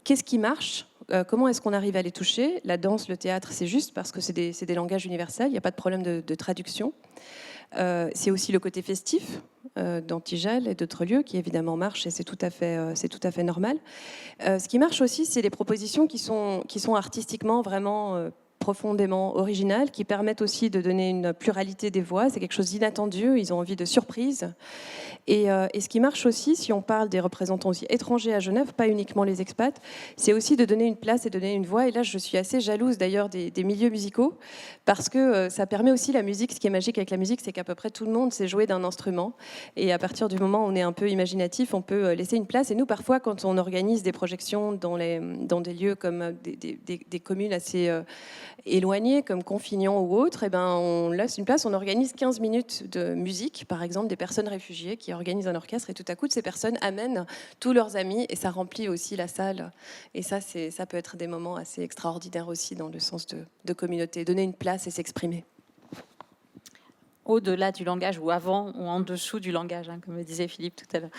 Qu'est-ce qui marche ? Comment est-ce qu'on arrive à les toucher? La danse, le théâtre, c'est juste parce que c'est des langages universels, il n'y a pas de problème de traduction. C'est aussi le côté festif d'Antigel et d'autres lieux qui évidemment marchent et c'est tout à fait normal. Ce qui marche aussi, c'est des propositions qui sont artistiquement vraiment profondément originales, qui permettent aussi de donner une pluralité des voix. C'est quelque chose d'inattendu, ils ont envie de surprise. Et ce qui marche aussi, si on parle des représentants aussi étrangers à Genève, pas uniquement les expats, c'est aussi de donner une place et de donner une voix. Et là, je suis assez jalouse d'ailleurs des milieux musicaux, parce que ça permet aussi la musique. Ce qui est magique avec la musique, c'est qu'à peu près tout le monde sait jouer d'un instrument. Et à partir du moment où on est un peu imaginatif, on peut laisser une place. Et nous, parfois, quand on organise des projections dans des lieux comme des communes assez éloignées, comme Confignon ou autres, on laisse une place, on organise 15 minutes de musique, par exemple, des personnes réfugiées qui organisent un orchestre, et tout à coup, ces personnes amènent tous leurs amis, et ça remplit aussi la salle. Et ça peut être des moments assez extraordinaires aussi, dans le sens de communauté, donner une place et s'exprimer. Au-delà du langage, ou avant, ou en dessous du langage, hein, comme le disait Philippe tout à l'heure.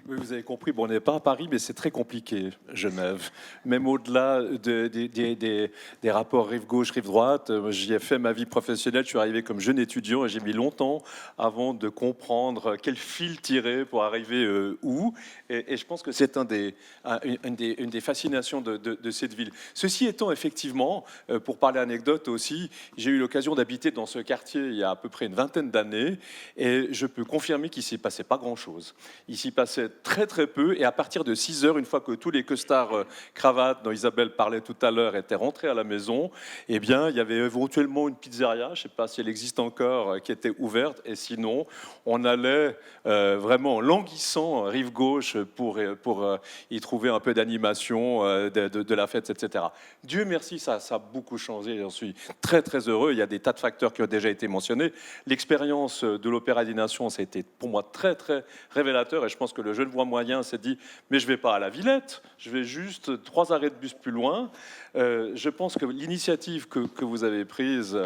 Oui, vous avez compris, on n'est pas à Paris, mais c'est très compliqué, Genève. Même au-delà des rapports rive gauche, rive droite, j'y ai fait ma vie professionnelle, je suis arrivé comme jeune étudiant et j'ai mis longtemps avant de comprendre quel fil tirer pour arriver où. Et je pense que c'est une des fascinations de cette ville. Ceci étant, effectivement, pour parler anecdote aussi, j'ai eu l'occasion d'habiter dans ce quartier il y a à peu près une vingtaine d'années et je peux confirmer qu'il ne s'y passait pas grand-chose. Il s'y passait très très peu, et à partir de 6h, une fois que tous les costards cravates dont Isabelle parlait tout à l'heure étaient rentrés à la maison, eh bien, il y avait éventuellement une pizzeria, je ne sais pas si elle existe encore, qui était ouverte, et sinon, on allait vraiment en languissant rive gauche pour y trouver un peu d'animation, de la fête, etc. Dieu merci, ça a beaucoup changé, j'en suis très très heureux. Il y a des tas de facteurs qui ont déjà été mentionnés. L'expérience de l'Opéra des Nations, ça a été pour moi très très révélateur, et je pense que le Genevois moyen s'est dit mais je vais pas à la Villette, je vais juste 3 arrêts de bus plus loin. Je pense que l'initiative que vous avez prise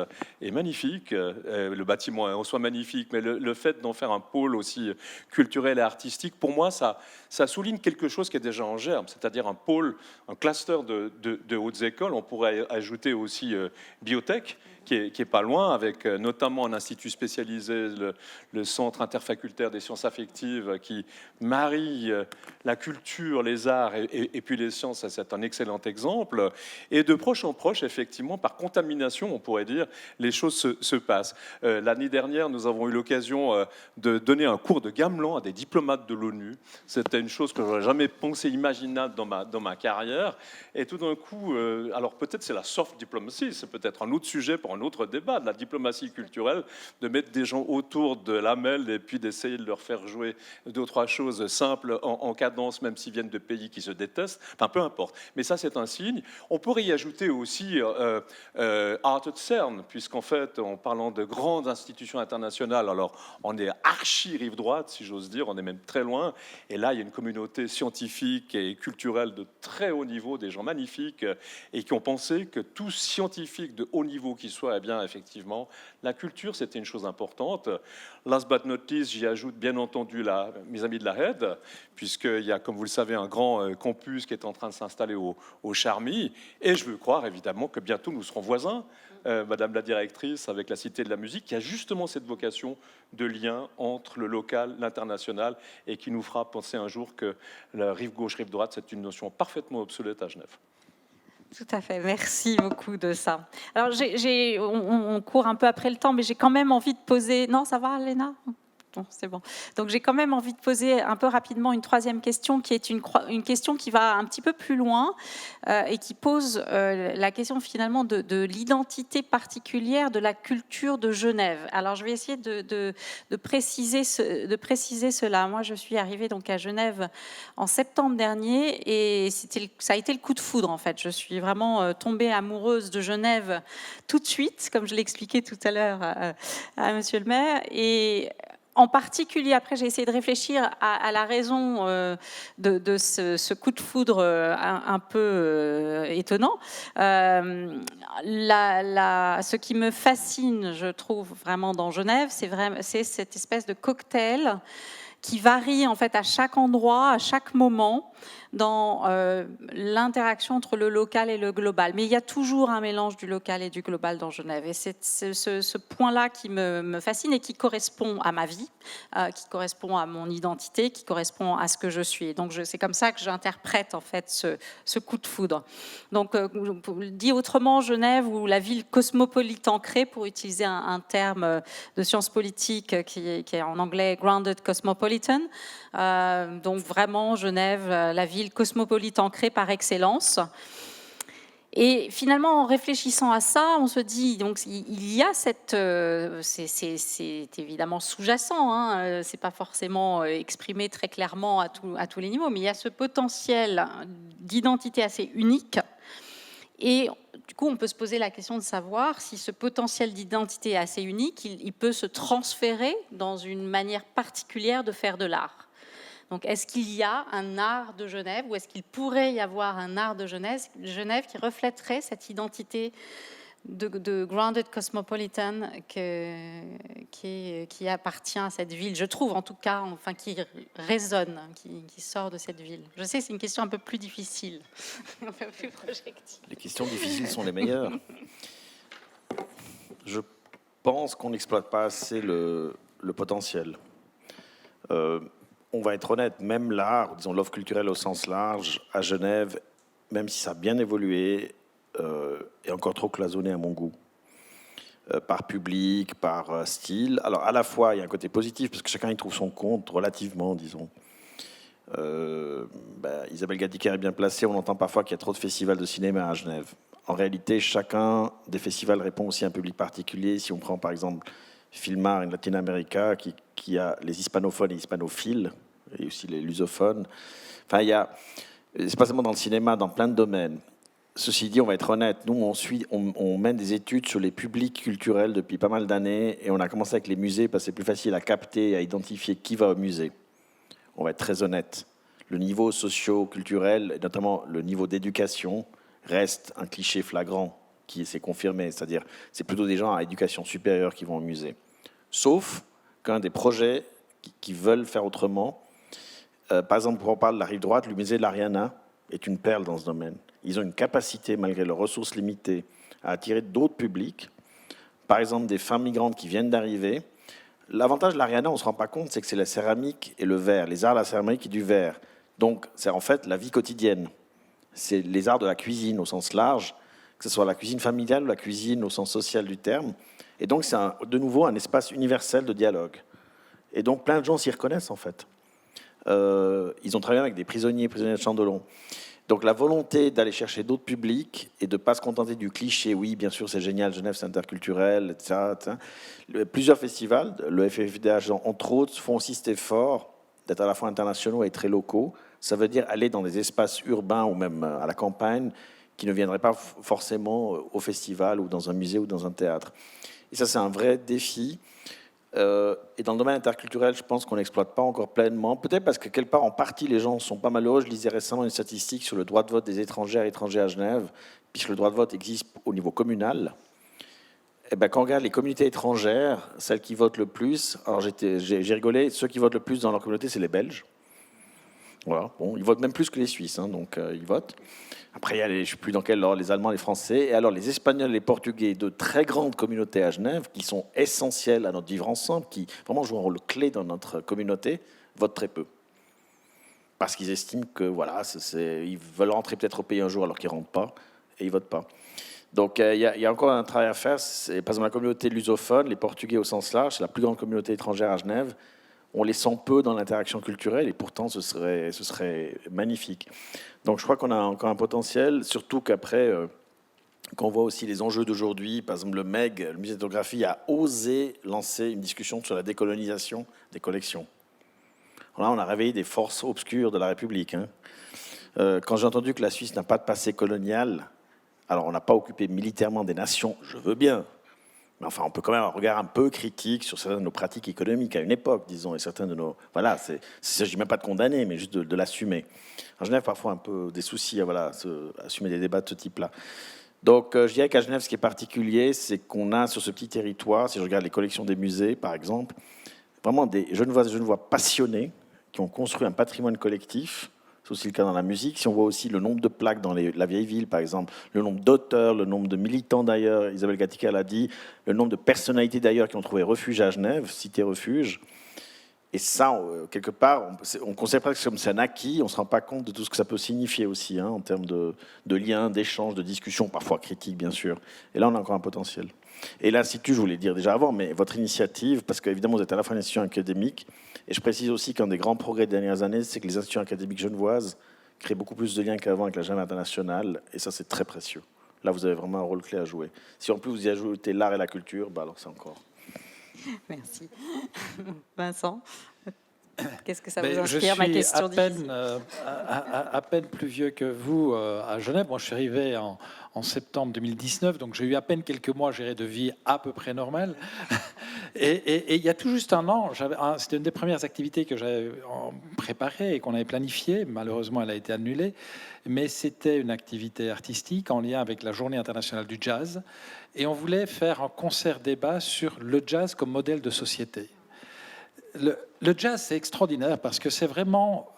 est magnifique. Le bâtiment est en soi magnifique, mais le fait d'en faire un pôle aussi culturel et artistique, pour moi, ça souligne quelque chose qui est déjà en germe, c'est-à-dire un pôle, un cluster de hautes écoles. On pourrait ajouter aussi biotech, qui est pas loin, avec notamment un institut spécialisé, le Centre interfacultaire des sciences affectives, qui marie la culture, les arts et puis les sciences. C'est un excellent exemple. Et de proche en proche, effectivement, par contamination, on pourrait dire, les choses se passent. L'année dernière, nous avons eu l'occasion de donner un cours de gamelan à des diplomates de l'ONU. C'était une chose que je n'aurais jamais pensé imaginable dans ma carrière. Et tout d'un coup, alors peut-être c'est la soft diplomacy, c'est peut-être un autre sujet pour un autre débat, de la diplomatie culturelle, de mettre des gens autour de l'AMEL et puis d'essayer de leur faire jouer 2 ou 3 choses simples en cadence, même s'ils viennent de pays qui se détestent. Enfin, peu importe. Mais ça, c'est un signe. On pourrait y ajouter aussi Art at CERN, puisqu'en fait, en parlant de grandes institutions internationales, alors on est archi rive droite, si j'ose dire, on est même très loin. Et là, il y a une communauté scientifique et culturelle de très haut niveau, des gens magnifiques, et qui ont pensé que tout scientifique de haut niveau qui soit, eh bien, effectivement, la culture, c'était une chose importante. Last but not least, j'y ajoute bien entendu mes amis de la RED, puisqu'il y a, comme vous le savez, un grand campus qui est en train de s'installer au Charmy. Et je veux croire, évidemment, que bientôt nous serons voisins, Madame la directrice, avec la Cité de la Musique, qui a justement cette vocation de lien entre le local, l'international, et qui nous fera penser un jour que la rive gauche, rive droite, c'est une notion parfaitement obsolète à Genève. Tout à fait, merci beaucoup de ça. Alors, on court un peu après le temps, mais j'ai quand même envie de poser... Non, ça va, Léna ? Bon, c'est bon. Donc j'ai quand même envie de poser un peu rapidement une 3e question, qui est une question qui va un petit peu plus loin et qui pose la question finalement de l'identité particulière de la culture de Genève. Alors je vais essayer de préciser cela. Moi, je suis arrivée donc à Genève en septembre dernier et ça a été le coup de foudre en fait. Je suis vraiment tombée amoureuse de Genève tout de suite, comme je l'expliquais tout à l'heure à Monsieur le maire. Et en particulier, après, j'ai essayé de réfléchir à la raison de ce coup de foudre un peu étonnant. Ce qui me fascine, je trouve, vraiment dans Genève, c'est cette espèce de cocktail qui varie en fait à chaque endroit, à chaque moment, dans l'interaction entre le local et le global. Mais il y a toujours un mélange du local et du global dans Genève. Et c'est ce point-là qui me fascine et qui correspond à ma vie, qui correspond à mon identité, qui correspond à ce que je suis. Et donc c'est comme ça que j'interprète en fait ce coup de foudre. Donc dit autrement, Genève, ou la ville cosmopolite ancrée, pour utiliser un terme de sciences politiques qui est en anglais grounded cosmopolitan. Donc vraiment Genève, la ville cosmopolite ancrée par excellence. Et finalement, en réfléchissant à ça, on se dit, donc il y a cette, c'est évidemment sous-jacent, hein, c'est pas forcément exprimé très clairement à tous les niveaux, mais il y a ce potentiel d'identité assez unique. Et du coup, on peut se poser la question de savoir si ce potentiel d'identité assez unique, il peut se transférer dans une manière particulière de faire de l'art. Donc, est-ce qu'il y a un art de Genève, ou est-ce qu'il pourrait y avoir un art de Genève qui reflèterait cette identité de grounded cosmopolitan qui appartient à cette ville, je trouve en tout cas, enfin qui résonne, qui sort de cette ville. Je sais, c'est une question un peu plus difficile, un peu plus projective. Les questions difficiles sont les meilleures. Je pense qu'on n'exploite pas assez le potentiel. On va être honnête, même l'art, disons l'offre culturelle au sens large, à Genève, même si ça a bien évolué, est encore trop cloisonné à mon goût. Par public, par style. Alors à la fois, il y a un côté positif, parce que chacun y trouve son compte relativement, disons. Isabelle Gadiker est bien placée. On entend parfois qu'il y a trop de festivals de cinéma à Genève. En réalité, chacun des festivals répond aussi à un public particulier. Si on prend par exemple Filmar in Latin America, qui a les hispanophones et hispanophiles, et aussi les lusophones. Enfin, c'est pas seulement dans le cinéma, dans plein de domaines. Ceci dit, on va être honnête, nous, on mène des études sur les publics culturels depuis pas mal d'années, et on a commencé avec les musées parce que c'est plus facile à capter et à identifier qui va au musée. On va être très honnête. Le niveau socio-culturel, et notamment le niveau d'éducation, reste un cliché flagrant qui s'est confirmé. C'est-à-dire, c'est plutôt des gens à éducation supérieure qui vont au musée. Sauf qu'un des projets qui veulent faire autrement, par exemple, pour on parle de la rive droite, le musée de l'Ariana est une perle dans ce domaine. Ils ont une capacité, malgré leurs ressources limitées, à attirer d'autres publics. Par exemple, des femmes migrantes qui viennent d'arriver. L'avantage de l'Ariana, on ne se rend pas compte, c'est que c'est la céramique et le verre, les arts de la céramique et du verre. Donc, c'est en fait la vie quotidienne. C'est les arts de la cuisine au sens large, que ce soit la cuisine familiale ou la cuisine au sens social du terme. Et donc, c'est de nouveau un espace universel de dialogue. Et donc, plein de gens s'y reconnaissent, en fait. Ils ont travaillé avec des prisonniers de Chandelon. Donc, la volonté d'aller chercher d'autres publics et de ne pas se contenter du cliché, oui, bien sûr, c'est génial, Genève, c'est interculturel, etc. Plusieurs festivals, le FFDH, entre autres, font aussi cet effort d'être à la fois internationaux et très locaux. Ça veut dire aller dans des espaces urbains ou même à la campagne qui ne viendraient pas forcément au festival ou dans un musée ou dans un théâtre. Et ça, c'est un vrai défi. Et dans le domaine interculturel, je pense qu'on n'exploite pas encore pleinement. Peut-être parce que quelque part, en partie, les gens sont pas malheureux. Je lisais récemment une statistique sur le droit de vote des étrangères et étrangers à Genève, puisque le droit de vote existe au niveau communal. Et ben, quand on regarde les communautés étrangères, celles qui votent le plus, alors j'ai rigolé, ceux qui votent le plus dans leur communauté, c'est les Belges. Voilà. Bon, ils votent même plus que les Suisses, hein, donc ils votent. Après, il y a je ne sais plus dans quel ordre, les Allemands, les Français, et alors les Espagnols, les Portugais, de très grandes communautés à Genève, qui sont essentielles à notre vivre ensemble, qui vraiment jouent un rôle clé dans notre communauté, votent très peu. Parce qu'ils estiment que, voilà, ils veulent rentrer peut-être au pays un jour alors qu'ils ne rentrent pas, et ils ne votent pas. Donc il y a encore un travail à faire. C'est, par exemple, la communauté lusophone, les Portugais au sens large, c'est la plus grande communauté étrangère à Genève. On les sent peu dans l'interaction culturelle et pourtant ce serait magnifique. Donc je crois qu'on a encore un potentiel, surtout qu'après, quand on voit aussi les enjeux d'aujourd'hui, par exemple le MEG, le musée d'ethnographie, a osé lancer une discussion sur la décolonisation des collections. Alors là, on a réveillé des forces obscures de la République. Hein. Quand j'ai entendu que la Suisse n'a pas de passé colonial, alors on n'a pas occupé militairement des nations, je veux bien. Mais enfin, on peut quand même avoir un regard un peu critique sur certaines de nos pratiques économiques à une époque, disons, et certains de nos... Voilà, il ne s'agit même pas de condamner, mais juste de l'assumer. En Genève, parfois, un peu des soucis à assumer des débats de ce type-là. Donc, je dirais qu'à Genève, ce qui est particulier, c'est qu'on a sur ce petit territoire, si je regarde les collections des musées, par exemple, vraiment des Genevois passionnés qui ont construit un patrimoine collectif. C'est aussi le cas dans la musique. Si on voit aussi le nombre de plaques dans la vieille ville, par exemple, le nombre d'auteurs, le nombre de militants d'ailleurs, Isabelle Gadiker l'a dit, le nombre de personnalités d'ailleurs qui ont trouvé refuge à Genève, cité refuge. Et ça, quelque part, on considère presque comme c'est un acquis, on ne se rend pas compte de tout ce que ça peut signifier aussi, hein, en termes de liens, d'échanges, de discussions, parfois critiques, bien sûr. Et là, on a encore un potentiel. Et l'Institut, je voulais dire déjà avant, mais votre initiative, parce qu'évidemment, vous êtes à la fois une institution académique, et je précise aussi qu'un des grands progrès des dernières années, c'est que les institutions académiques genevoises créent beaucoup plus de liens qu'avant avec la Genève internationale, et ça, c'est très précieux. Là, vous avez vraiment un rôle clé à jouer. Si en plus vous y ajoutez l'art et la culture, alors c'est encore... Merci. Vincent, qu'est-ce que ça vous inspire, ma question difficile ? À peine plus vieux que vous à Genève. Moi, je suis arrivé en septembre 2019, donc j'ai eu à peine quelques mois de vie à peu près normale. Et il y a tout juste un an, c'était une des premières activités que j'avais préparées et qu'on avait planifiée. Malheureusement, elle a été annulée. Mais c'était une activité artistique en lien avec la Journée internationale du jazz. Et on voulait faire un concert-débat sur le jazz comme modèle de société. Le jazz, c'est extraordinaire parce que c'est vraiment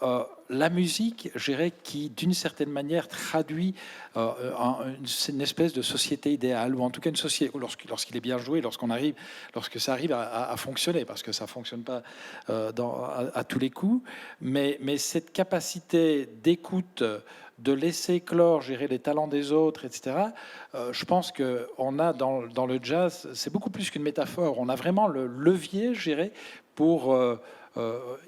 la musique, je dirais, qui, d'une certaine manière, traduit une espèce de société idéale, ou en tout cas une société, lorsqu'il est bien joué, lorsque ça arrive à fonctionner, parce que ça ne fonctionne pas à tous les coups, mais cette capacité d'écoute, de laisser éclore, gérer les talents des autres, etc. Je pense qu'on a dans le jazz, c'est beaucoup plus qu'une métaphore, on a vraiment le levier, je dirais, pour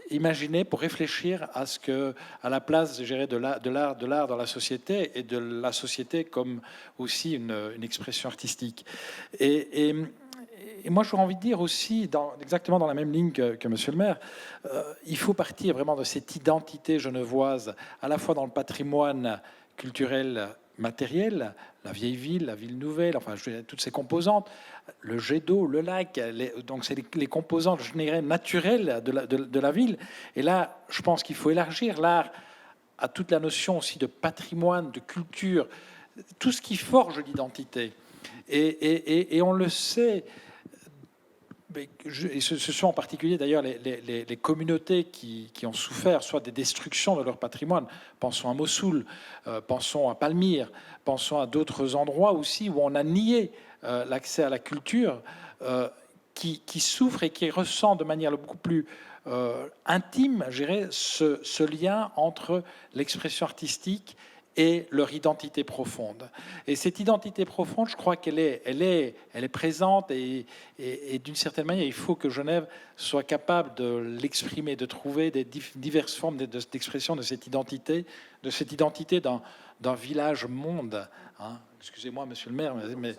imaginer, pour réfléchir à la place, je dirais, de l'art dans la société et de la société comme aussi une expression artistique. Et moi, j'aurais envie de dire aussi, exactement dans la même ligne que Monsieur le maire, il faut partir vraiment de cette identité genevoise, à la fois dans le patrimoine culturel matériel, la vieille ville, la ville nouvelle, enfin, toutes ces composantes, le jet d'eau, le lac, donc c'est les composantes, je dirais, naturelles de la ville. Et là, je pense qu'il faut élargir l'art à toute la notion aussi de patrimoine, de culture, tout ce qui forge l'identité. Et on le sait, et ce sont en particulier d'ailleurs les communautés qui ont souffert soit des destructions de leur patrimoine. Pensons à Mossoul, pensons à Palmyre, pensons à d'autres endroits aussi où on a nié l'accès à la culture, qui souffrent et qui ressentent de manière beaucoup plus intime, je dirais, ce lien entre l'expression artistique et leur identité profonde. Et cette identité profonde, je crois qu'elle est présente et d'une certaine manière, il faut que Genève soit capable de l'exprimer, de trouver des diverses formes d'expression de cette identité d'un village monde. Hein. Excusez-moi, monsieur le maire, mais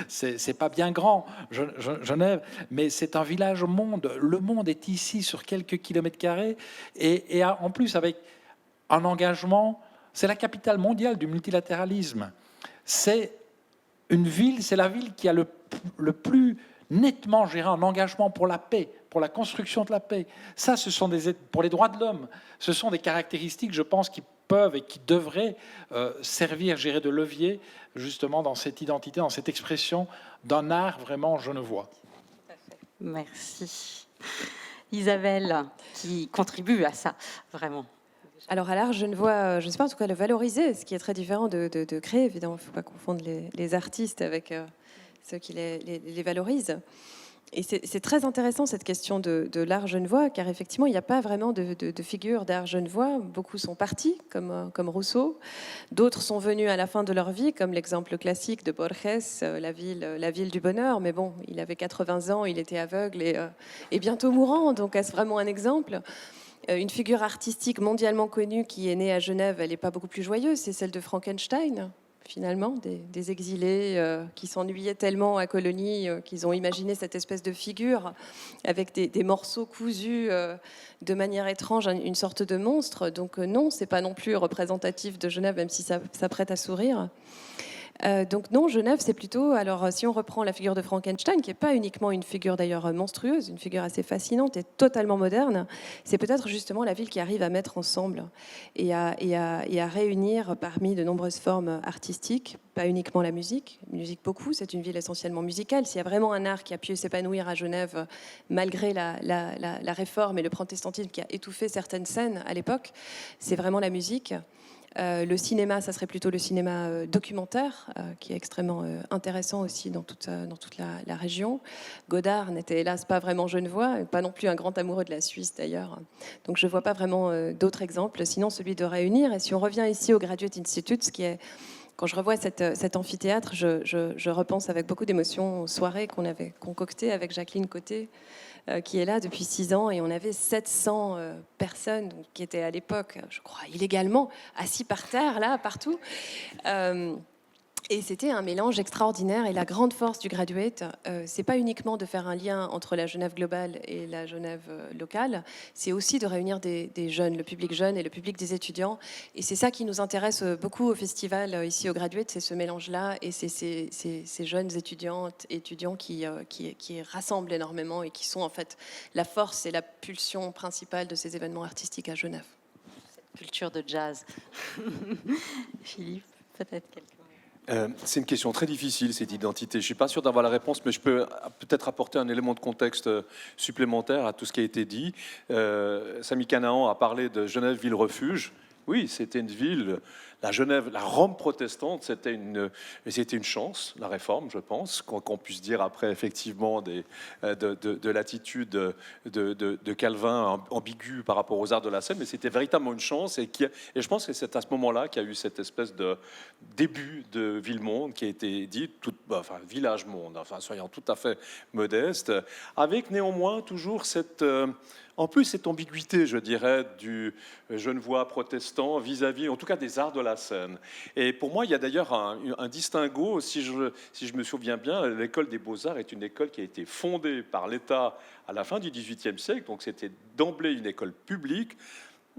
c'est pas bien grand, Genève, mais c'est un village monde. Le monde est ici sur quelques kilomètres carrés et en plus avec un engagement. C'est la capitale mondiale du multilatéralisme. C'est une ville, c'est la ville qui a le plus nettement géré un engagement pour la paix, pour la construction de la paix. Ça, ce sont pour les droits de l'homme. Ce sont des caractéristiques, je pense, qui peuvent et qui devraient servir, gérer de levier, justement, dans cette identité, dans cette expression d'un art vraiment genevois. Merci. Isabelle, qui contribue à ça, vraiment. Alors à l'art, je ne sais pas en tout cas le valoriser, ce qui est très différent de créer. Évidemment, il ne faut pas confondre les artistes avec ceux qui les valorisent. Et c'est très intéressant cette question de l'art genevois, car effectivement, il n'y a pas vraiment de figure d'art genevois. Beaucoup sont partis, comme Rousseau. D'autres sont venus à la fin de leur vie, comme l'exemple classique de Borges, la ville du bonheur. Mais bon, il avait 80 ans, il était aveugle et bientôt mourant. Donc, est-ce vraiment un exemple ? Une figure artistique mondialement connue qui est née à Genève, elle n'est pas beaucoup plus joyeuse, c'est celle de Frankenstein, finalement, des exilés qui s'ennuyaient tellement à Colonie qu'ils ont imaginé cette espèce de figure avec des morceaux cousus de manière étrange, une sorte de monstre. Donc non, c'est pas non plus représentatif de Genève, même si ça prête à sourire. Donc non, Genève, c'est plutôt... Alors, si on reprend la figure de Frankenstein, qui n'est pas uniquement une figure d'ailleurs monstrueuse, une figure assez fascinante et totalement moderne, c'est peut-être justement la ville qui arrive à mettre ensemble et à réunir parmi de nombreuses formes artistiques, pas uniquement la musique beaucoup, c'est une ville essentiellement musicale. S'il y a vraiment un art qui a pu s'épanouir à Genève, malgré la réforme et le protestantisme qui a étouffé certaines scènes à l'époque, c'est vraiment la musique. Le cinéma, ça serait plutôt le cinéma documentaire, qui est extrêmement intéressant aussi dans toute la région. Godard n'était hélas pas vraiment genevois, pas non plus un grand amoureux de la Suisse d'ailleurs. Donc je ne vois pas vraiment d'autres exemples, sinon celui de réunir. Et si on revient ici au Graduate Institute, ce qui est... Quand je revois cet amphithéâtre, je repense avec beaucoup d'émotion aux soirées qu'on avait concoctées avec Jacqueline Côté, qui est là depuis 6 ans, et on avait 700 personnes qui étaient à l'époque, je crois, illégalement assis par terre, là, partout. Et c'était un mélange extraordinaire. Et la grande force du Graduate, c'est pas uniquement de faire un lien entre la Genève globale et la Genève locale, c'est aussi de réunir des jeunes, le public jeune et le public des étudiants. Et c'est ça qui nous intéresse beaucoup au festival ici au Graduate, c'est ce mélange-là et c'est ces jeunes étudiants qui rassemblent énormément et qui sont en fait la force et la pulsion principale de ces événements artistiques à Genève. Cette culture de jazz. Philippe, peut-être quelques... C'est une question très difficile, cette identité. Je ne suis pas sûr d'avoir la réponse, mais je peux peut-être apporter un élément de contexte supplémentaire à tout ce qui a été dit. Samy Canaan a parlé de Genève ville-refuge. Oui, c'était une ville, la Rome protestante, c'était une chance, la réforme, je pense, qu'on puisse dire après, effectivement, de l'attitude de Calvin ambiguë par rapport aux arts de la scène, mais c'était véritablement une chance, et je pense que c'est à ce moment-là qu'il y a eu cette espèce de début de ville-monde qui a été dit, village-monde, soyons tout à fait modestes, avec néanmoins toujours cette... En plus, cette ambiguïté, je dirais, du genevois protestant vis-à-vis, en tout cas, des arts de la scène. Et pour moi, il y a d'ailleurs un distinguo, si je me souviens bien, l'école des beaux-arts est une école qui a été fondée par l'État à la fin du XVIIIe siècle, donc c'était d'emblée une école publique.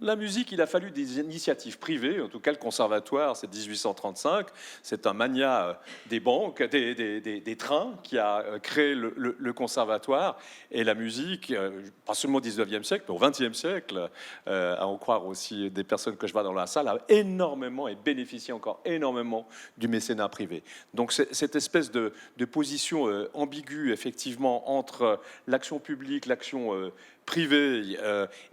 La musique, il a fallu des initiatives privées, en tout cas le conservatoire, c'est 1835, c'est un magnat des banques, des trains qui a créé le conservatoire, et la musique, pas seulement au 19e siècle, mais au 20e siècle, à en croire aussi des personnes que je vois dans la salle, a énormément et bénéficié encore énormément du mécénat privé. Donc cette espèce de position ambiguë, effectivement, entre l'action publique, l'action privée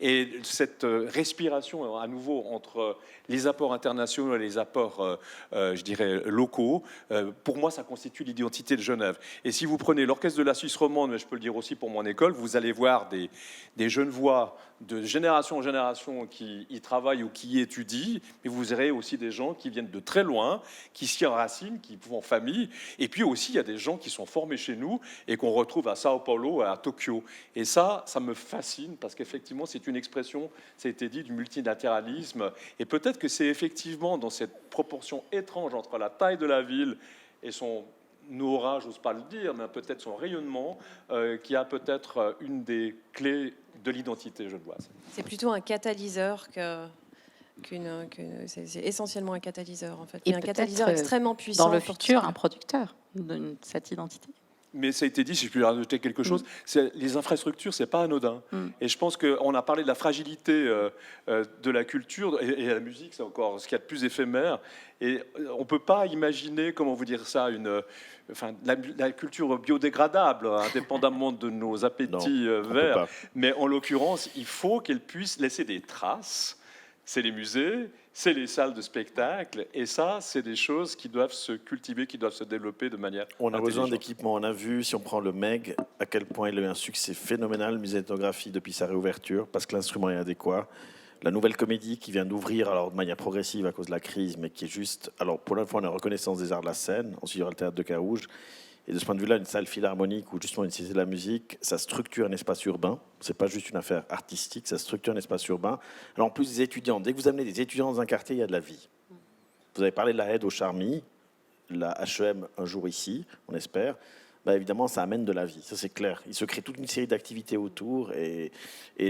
et cette respiration à nouveau entre les apports internationaux et les apports, je dirais, locaux, pour moi, ça constitue l'identité de Genève. Et si vous prenez l'orchestre de la Suisse romande, mais je peux le dire aussi pour mon école, vous allez voir des Genevois de génération en génération qui y travaillent ou qui y étudient, mais vous verrez aussi des gens qui viennent de très loin, qui s'y enracinent, qui vont en famille, et puis aussi il y a des gens qui sont formés chez nous et qu'on retrouve à Sao Paulo, à Tokyo. Et ça me fascine parce qu'effectivement c'est une expression, ça a été dit, du multilatéralisme, et peut-être que c'est effectivement dans cette proportion étrange entre la taille de la ville et son aura, j'ose pas le dire, mais peut-être son rayonnement, qui a peut-être une des clés de l'identité genevoise. C'est plutôt un catalyseur c'est essentiellement un catalyseur en fait. Et un catalyseur extrêmement puissant. Dans le futur, un producteur de cette identité. Mais ça a été dit, si je puis rajouter quelque chose, les infrastructures, c'est pas anodin. Et je pense qu'on a parlé de la fragilité de la culture, et la musique, c'est encore ce qu'il y a de plus éphémère. Et on ne peut pas imaginer, comment vous dire ça, la culture biodégradable, indépendamment de nos appétits verts. Mais en l'occurrence, il faut qu'elle puisse laisser des traces. C'est les musées, c'est les salles de spectacle, et ça, c'est des choses qui doivent se cultiver, qui doivent se développer de manière On a besoin intelligente. d'équipements. On a vu, si on prend le MEG, à quel point il a eu un succès phénoménal, musée d'ethnographie, depuis sa réouverture, parce que l'instrument est adéquat. La Nouvelle Comédie qui vient d'ouvrir, alors de manière progressive à cause de la crise, mais qui est juste... Alors, pour la fois, on a une reconnaissance des arts de la scène. Ensuite, il y aura le Théâtre de Carouge. Et de ce point de vue-là, une salle philharmonique ou justement une cité de la musique, ça structure un espace urbain. C'est pas juste une affaire artistique, ça structure un espace urbain. Alors en plus des étudiants, dès que vous amenez des étudiants dans un quartier, il y a de la vie. Vous avez parlé de la aide au Charmy, la HEM un jour ici, on espère. Bah, évidemment, ça amène de la vie, ça c'est clair. Il se crée toute une série d'activités autour et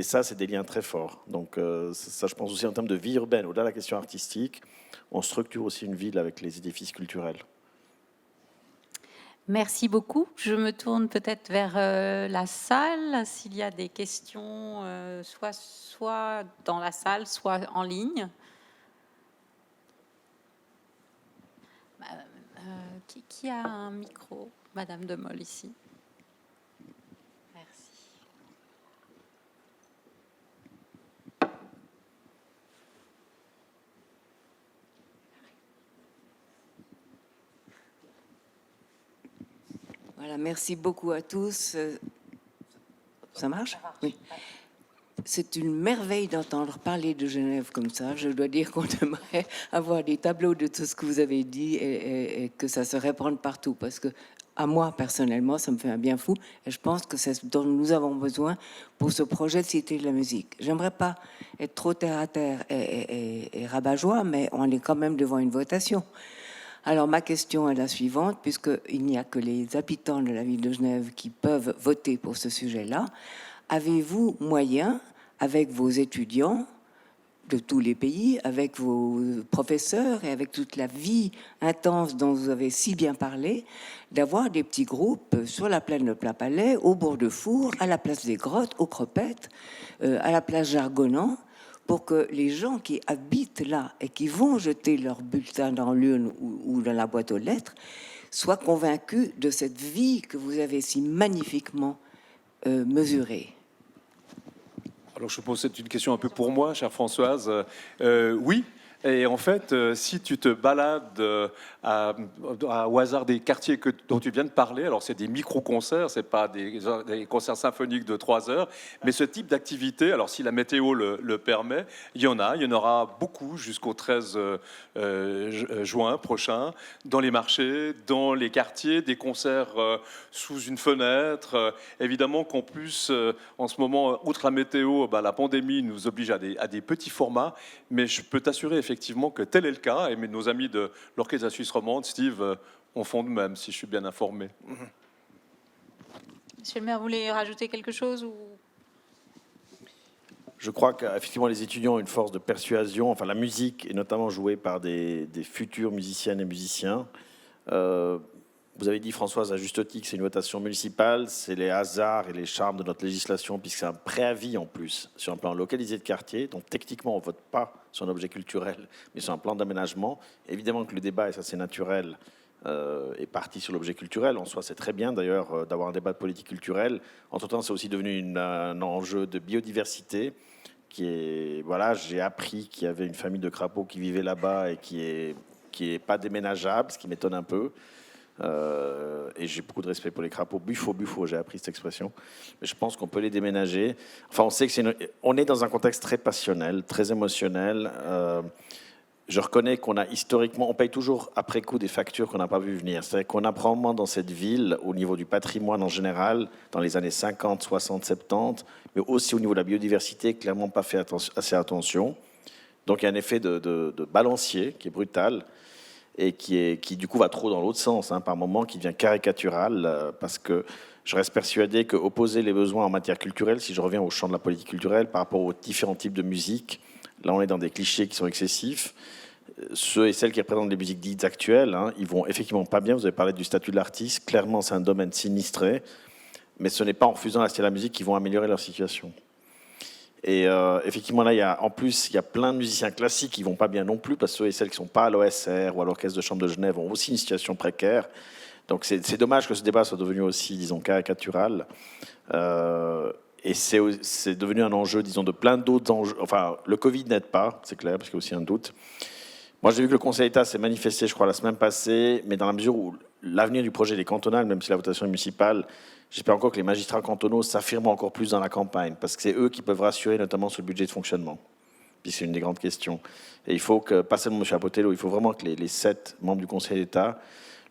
ça, c'est des liens très forts. Donc ça, je pense aussi en termes de vie urbaine, au-delà de la question artistique, on structure aussi une ville avec les édifices culturels. Merci beaucoup. Je me tourne peut-être vers la salle, s'il y a des questions, soit dans la salle, soit en ligne. Qui a un micro? Madame de Moll, ici. Merci. Voilà, merci beaucoup à tous. Ça marche? Oui. C'est une merveille d'entendre parler de Genève comme ça. Je dois dire qu'on aimerait avoir des tableaux de tout ce que vous avez dit et que ça se répande partout. Parce que, à moi, personnellement, ça me fait un bien fou. Et je pense que c'est ce dont nous avons besoin pour ce projet de Cité de la musique. J'aimerais pas être trop terre-à-terre et rabat-joie, mais on est quand même devant une votation. Alors, ma question est la suivante, puisqu'il n'y a que les habitants de la ville de Genève qui peuvent voter pour ce sujet-là. Avez-vous moyen, avec vos étudiants de tous les pays, avec vos professeurs et avec toute la vie intense dont vous avez si bien parlé, d'avoir des petits groupes sur la plaine de Plain-Palais, au bord de Four, à la place des Grottes, aux Cropettes, à la place Jargonnant, pour que les gens qui habitent là et qui vont jeter leur bulletin dans l'urne ou dans la boîte aux lettres soient convaincus de cette vie que vous avez si magnifiquement mesurée. Alors je suppose que c'est une question un peu pour moi, chère Françoise. Oui, Et en fait, si tu te balades au hasard des quartiers dont tu viens de parler, alors c'est des micro-concerts, c'est pas des concerts symphoniques de 3 heures, mais ce type d'activité, alors si la météo le permet, il y en aura beaucoup jusqu'au 13 juin prochain, dans les marchés, dans les quartiers, des concerts sous une fenêtre. Évidemment qu'en plus, en ce moment, outre la météo, la pandémie nous oblige à des petits formats, mais je peux t'assurer effectivement que tel est le cas, et nos amis de l'Orchestre de la Suisse romande, Steve, en font de même, si je suis bien informé. Monsieur le maire, vous voulez rajouter quelque chose ou... Je crois qu'effectivement, les étudiants ont une force de persuasion. Enfin, la musique est notamment jouée par des futurs musiciennes et musiciens. Vous avez dit, Françoise, à juste titre, c'est une votation municipale. C'est les hasards et les charmes de notre législation, puisque c'est un préavis en plus sur un plan localisé de quartier. Donc, techniquement, on ne vote pas sur un objet culturel, mais sur un plan d'aménagement. Évidemment que le débat, et ça c'est naturel, est parti sur l'objet culturel. En soi, c'est très bien d'ailleurs d'avoir un débat de politique culturelle. Entre-temps, c'est aussi devenu un enjeu de biodiversité. Voilà, j'ai appris qu'il y avait une famille de crapauds qui vivait là-bas et qui est pas déménageable, ce qui m'étonne un peu. Et j'ai beaucoup de respect pour les crapauds. Buffo, j'ai appris cette expression. Mais je pense qu'on peut les déménager. Enfin, on sait que on est dans un contexte très passionnel, très émotionnel. Je reconnais qu'on a historiquement, on paye toujours après coup des factures qu'on n'a pas vu venir. C'est-à-dire qu'on a probablement dans cette ville, au niveau du patrimoine en général, dans les années 50, 60, 70, mais aussi au niveau de la biodiversité, clairement pas fait assez attention. Donc il y a un effet de balancier qui est brutal et qui du coup va trop dans l'autre sens, par moment, qui devient caricatural, parce que je reste persuadé qu'opposer les besoins en matière culturelle, si je reviens au champ de la politique culturelle, par rapport aux différents types de musique, là on est dans des clichés qui sont excessifs. Ceux et celles qui représentent les musiques dites actuelles, ils vont effectivement pas bien. Vous avez parlé du statut de l'artiste, clairement c'est un domaine sinistré, mais ce n'est pas en refusant d'acheter la musique qu'ils vont améliorer leur situation. Et effectivement, là, il y a plein de musiciens classiques qui ne vont pas bien non plus, parce que ceux et celles qui ne sont pas à l'OSR ou à l'Orchestre de Chambre de Genève ont aussi une situation précaire. Donc c'est dommage que ce débat soit devenu aussi, disons, caricatural. Et c'est devenu un enjeu, disons, de plein d'autres enjeux. Enfin, le Covid n'aide pas, c'est clair, parce qu'il y a aussi un doute. Moi, j'ai vu que le Conseil d'État s'est manifesté, je crois, la semaine passée, mais dans la mesure où l'avenir du projet des cantonales, même si la votation est municipale, j'espère encore que les magistrats cantonaux s'affirment encore plus dans la campagne, parce que c'est eux qui peuvent rassurer, notamment sur le budget de fonctionnement. Puis c'est une des grandes questions. Et il faut que, pas seulement M. Apotello, il faut vraiment que les 7 membres du Conseil d'État,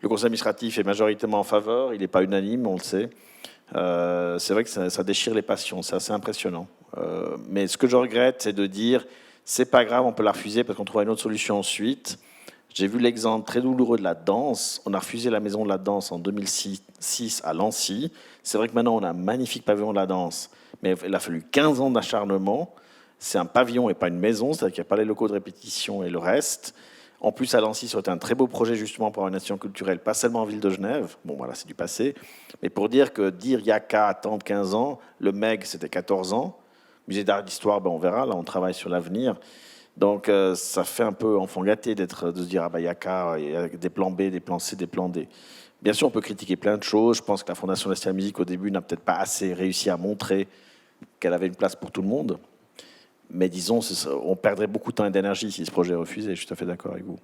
le Conseil administratif est majoritairement en faveur, il n'est pas unanime, on le sait. C'est vrai que ça déchire les passions, c'est assez impressionnant. Mais ce que je regrette, c'est de dire, c'est pas grave, on peut la refuser parce qu'on trouvera une autre solution ensuite. J'ai vu l'exemple très douloureux de la danse. On a refusé la maison de la danse en 2006 à Lancy. C'est vrai que maintenant, on a un magnifique pavillon de la danse, mais il a fallu 15 ans d'acharnement. C'est un pavillon et pas une maison, c'est-à-dire qu'il n'y a pas les locaux de répétition et le reste. En plus, à Lancy, ça aurait été un très beau projet justement pour une nation culturelle, pas seulement en ville de Genève. Bon, voilà, c'est du passé. Mais pour dire il y a qu'à attendre 15 ans, le MEG, c'était 14 ans. Musée d'art et d'histoire, on verra, là, on travaille sur l'avenir. Donc, ça fait un peu enfant gâté de se dire, il y a qu'à, il y a des plans B, des plans C, des plans D. Bien sûr, on peut critiquer plein de choses. Je pense que la Fondation de la musique, au début, n'a peut-être pas assez réussi à montrer qu'elle avait une place pour tout le monde. Mais disons, on perdrait beaucoup de temps et d'énergie si ce projet est refusé. Je suis tout à fait d'accord avec vous.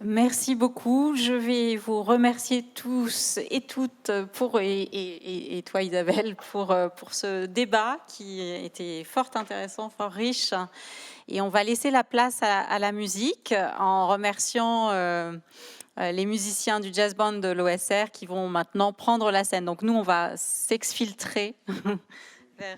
Merci beaucoup. Je vais vous remercier tous et toutes et toi Isabelle pour ce débat qui était fort intéressant, fort riche. Et on va laisser la place à la musique en remerciant les musiciens du jazz band de l'OSR qui vont maintenant prendre la scène. Donc nous, on va s'exfiltrer vers...